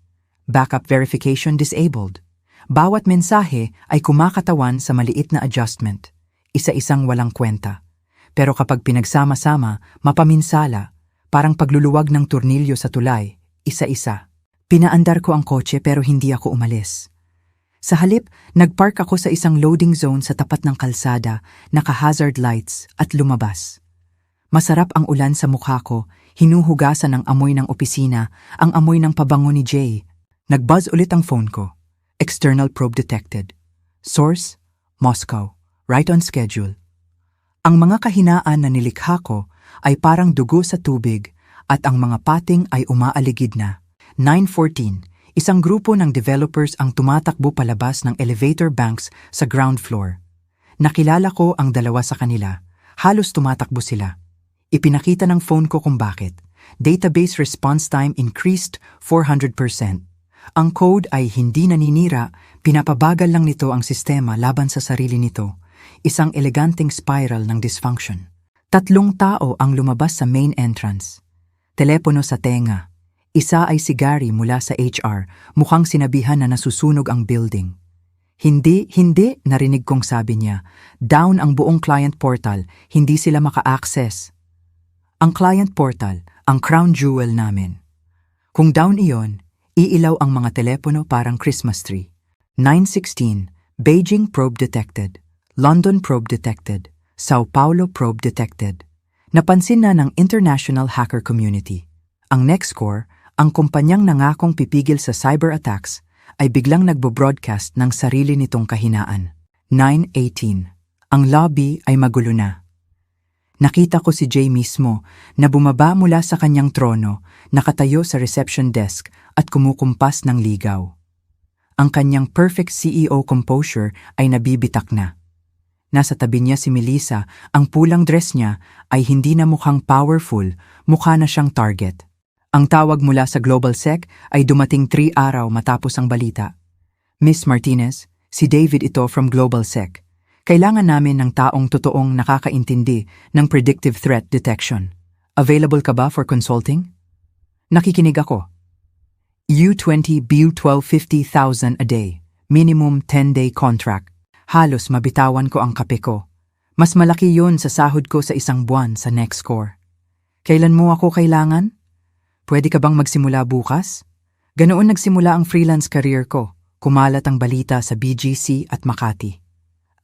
Backup verification disabled. Bawat mensahe ay kumakatawan sa maliit na adjustment. Isa-isang walang kwenta. Pero kapag pinagsama-sama, mapaminsala. Parang pagluluwag ng tornilyo sa tulay, isa-isa. Pinaandar ko ang kotse pero hindi ako umalis. Sa halip, nagpark ako sa isang loading zone sa tapat ng kalsada, naka-hazard lights at lumabas. Masarap ang ulan sa mukha ko, hinuhugasan ng amoy ng opisina, ang amoy ng pabango ni Jay. Nag-buzz ulit ang phone ko. External probe detected. Source, Moscow. Right on schedule. Ang mga kahinaan na nilikha ko ay parang dugo sa tubig at ang mga pating ay umaaligid na. 9:14, isang grupo ng developers ang tumatakbo palabas ng elevator banks sa ground floor. Nakilala ko ang 2 sa kanila. Halos tumatakbo sila. Ipinakita ng phone ko kung bakit. Database response time increased 400%. Ang code ay hindi naninira, pinapabagal lang nito ang sistema laban sa sarili nito. Isang eleganteng spiral ng dysfunction. 3 tao ang lumabas sa main entrance. Telepono sa tenga. Isa ay si Gary mula sa HR, mukhang sinabihan na nasusunog ang building. Hindi, narinig kong sabi niya. Down ang buong client portal, hindi sila maka-access. Ang client portal, ang crown jewel namin. Kung down iyon, iilaw ang mga telepono parang Christmas tree. 9:16, Beijing probe detected. London probe detected. Sao Paulo probe detected. Napansin na ng international hacker community. Ang NextCore, ang kumpanyang nangakong pipigil sa cyber attacks, ay biglang nagbo-broadcast ng sarili nitong kahinaan. 9:18. Ang lobby ay magulo na. Nakita ko si Jay mismo na bumaba mula sa kanyang trono, nakatayo sa reception desk at kumukumpas ng ligaw. Ang kanyang perfect CEO composure ay nabibitak na. Nasa tabi niya si Melissa, ang pulang dress niya ay hindi na mukhang powerful, mukha na siyang target. Ang tawag mula sa Global Sec ay dumating 3 araw matapos ang balita. Miss Martinez, si David ito from Global Sec. Kailangan namin ng taong totoong nakakaintindi ng predictive threat detection. Available ka ba for consulting? Nakikinig ako. U20 BU12 50,000 a day. Minimum 10-day contract. Halos mabitawan ko ang kape ko. Mas malaki yun sa sahod ko sa isang buwan sa Nextcore. Kailan mo ako kailangan? Pwede ka bang magsimula bukas? Ganoon nagsimula ang freelance career ko. Kumalat ang balita sa BGC at Makati.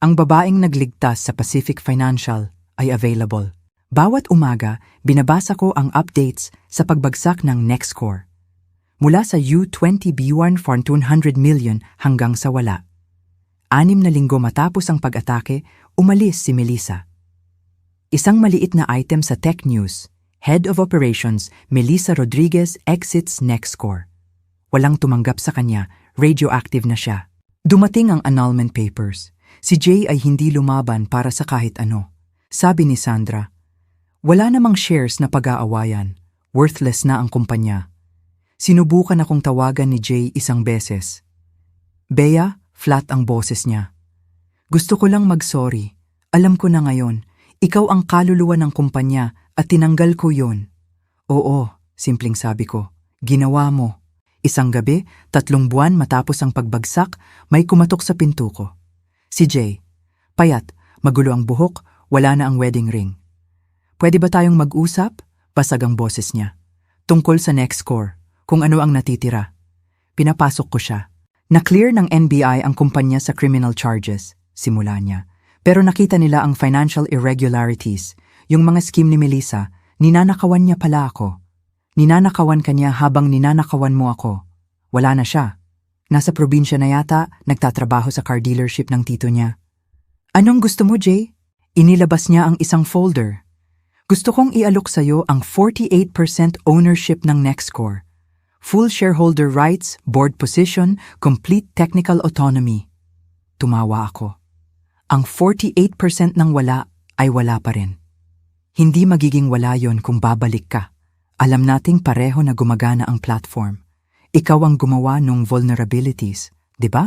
Ang babaeng nagligtas sa Pacific Financial ay available. Bawat umaga, binabasa ko ang updates sa pagbagsak ng Nextcore. Mula sa U20 B1 for 200 million hanggang sa wala. 6 na linggo matapos ang pag-atake, umalis si Melissa. Isang maliit na item sa Tech News, Head of Operations, Melissa Rodriguez exits Nextcore. Walang tumanggap sa kanya, radioactive na siya. Dumating ang annulment papers. Si Jay ay hindi lumaban para sa kahit ano. Sabi ni Sandra, wala namang shares na pag-aawayan. Worthless na ang kumpanya. Sinubukan akong tawagan ni Jay isang beses. Bea, flat ang boses niya. Gusto ko lang mag-sorry. Alam ko na ngayon, ikaw ang kaluluwa ng kumpanya at tinanggal ko yon. Oo, simpleng sabi ko. Ginawa mo. Isang gabi, 3 buwan matapos ang pagbagsak, may kumatok sa pinto ko. Si Jay. Payat, magulo ang buhok, wala na ang wedding ring. Pwede ba tayong mag-usap? Basag ang boses niya. Tungkol sa Nextcore, kung ano ang natitira. Pinapasok ko siya. Na-clear ng NBI ang kumpanya sa criminal charges, simula niya. Pero nakita nila ang financial irregularities, yung mga scheme ni Melissa, ninanakawan niya pala ako. Ninanakawan kanya habang ninanakawan mo ako. Wala na siya. Nasa probinsya na yata, nagtatrabaho sa car dealership ng tito niya. Anong gusto mo, Jay? Inilabas niya ang isang folder. Gusto kong ialok sa'yo ang 48% ownership ng Nextcore. Full shareholder rights, board position, complete technical autonomy. Tumawa ako. Ang 48% ng wala ay wala pa rin. Hindi magiging wala yon kung babalik ka. Alam nating pareho na gumagana ang platform. Ikaw ang gumawa nung vulnerabilities, di ba?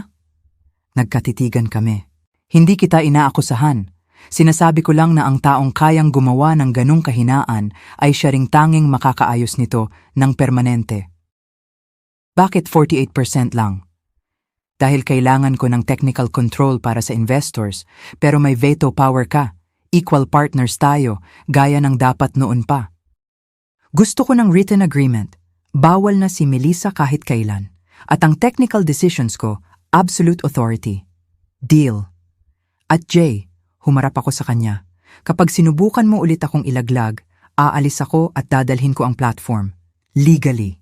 Nagkatitigan kami. Hindi kita inaakusahan. Sinasabi ko lang na ang taong kayang gumawa ng ganong kahinaan ay siya ring tanging makakaayos nito ng permanente. Bakit 48% lang? Dahil kailangan ko ng technical control para sa investors, pero may veto power ka. Equal partners tayo, gaya ng dapat noon pa. Gusto ko ng written agreement. Bawal na si Melissa kahit kailan. At ang technical decisions ko, absolute authority. Deal. At Jay, humarap ako sa kanya. Kapag sinubukan mo ulit akong ilaglag, aalis ako at dadalhin ko ang platform. Legally.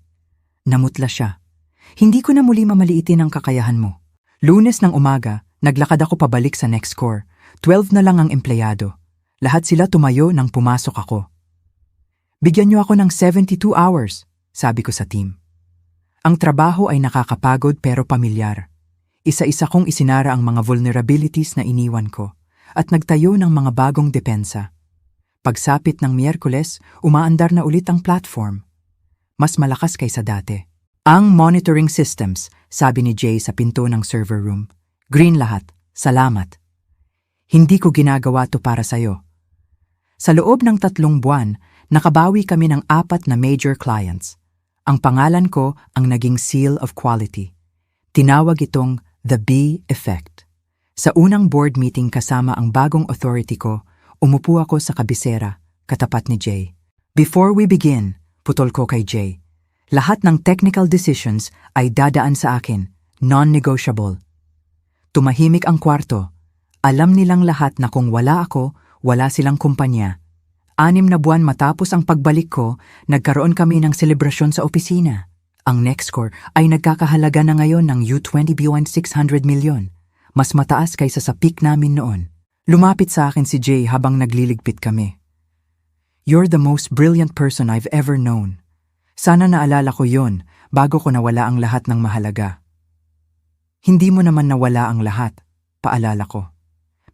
Namutla siya. Hindi ko na muli mamaliitin ang kakayahan mo. Lunes ng umaga, naglakad ako pabalik sa Nextcore. 12 na lang ang empleyado. Lahat sila tumayo nang pumasok ako. Bigyan niyo ako ng 72 hours. Sabi ko sa team. Ang trabaho ay nakakapagod pero pamilyar. Isa-isa kong isinara ang mga vulnerabilities na iniwan ko at nagtayo ng mga bagong depensa. Pagsapit ng Miyerkules, umaandar na ulit ang platform. Mas malakas kaysa dati. Ang monitoring systems, sabi ni Jay sa pinto ng server room. Green lahat. Salamat. Hindi ko ginagawa to para sa'yo. Sa loob ng 3 buwan, nakabawi kami ng 4 na major clients. Ang pangalan ko ang naging seal of quality. Tinawag itong The B Effect. Sa unang board meeting kasama ang bagong authority ko, umupo ako sa kabisera, katapat ni Jay. Before we begin, putol ko kay Jay. Lahat ng technical decisions ay dadaan sa akin, non-negotiable. Tumahimik ang kwarto. Alam nilang lahat na kung wala ako, wala silang kumpanya. 6 na buwan matapos ang pagbalik ko, nagkaroon kami ng selebrasyon sa opisina. Ang Nextcore ay nagkakahalaga na ngayon ng U20 beyond 600 million. Mas mataas kaysa sa peak namin noon. Lumapit sa akin si Jay habang nagliligpit kami. You're the most brilliant person I've ever known. Sana naalala ko yon bago ko nawala ang lahat ng mahalaga. Hindi mo naman nawala ang lahat, paalala ko.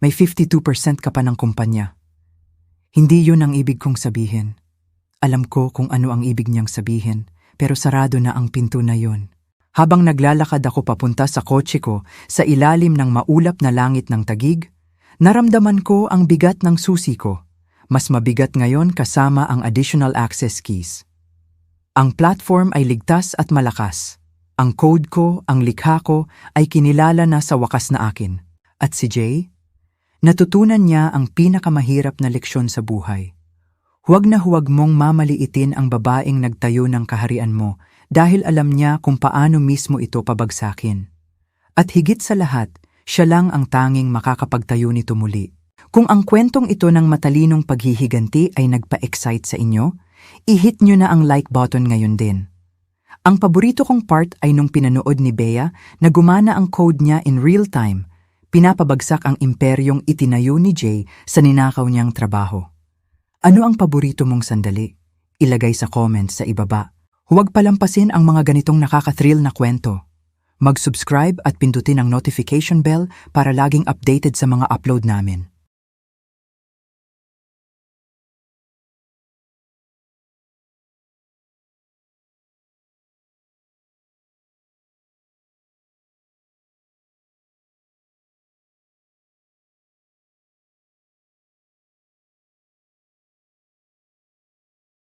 May 52% ka pa ng kumpanya. Hindi yun ang ibig kong sabihin. Alam ko kung ano ang ibig niyang sabihin, pero sarado na ang pinto na yun. Habang naglalakad ako papunta sa kotse ko sa ilalim ng maulap na langit ng Taguig, Naramdaman ko ang bigat ng susi ko. Mas mabigat ngayon kasama ang additional access keys. Ang platform ay ligtas at malakas. Ang code ko, ang likha ko, ay kinilala na sa wakas na akin. At si Jay? Natutunan niya ang pinakamahirap na leksyon sa buhay. Huwag na huwag mong mamaliitin ang babaeng nagtayo ng kaharian mo dahil alam niya kung paano mismo ito pabagsakin. At higit sa lahat, siya lang ang tanging makakapagtayo nito muli. Kung ang kwentong ito ng matalinong paghihiganti ay nagpa-excite sa inyo, i-hit nyo na ang like button ngayon din. Ang paborito kong part ay nung pinanood ni Bea na gumana ang code niya in real time, pinapabagsak ang imperyong itinayo ni Jay sa ninakaw niyang trabaho. Ano ang paborito mong sandali? Ilagay sa comments sa ibaba. Huwag palampasin ang mga ganitong nakaka-thrill na kwento. Mag-subscribe at pindutin ang notification bell para laging updated sa mga upload namin.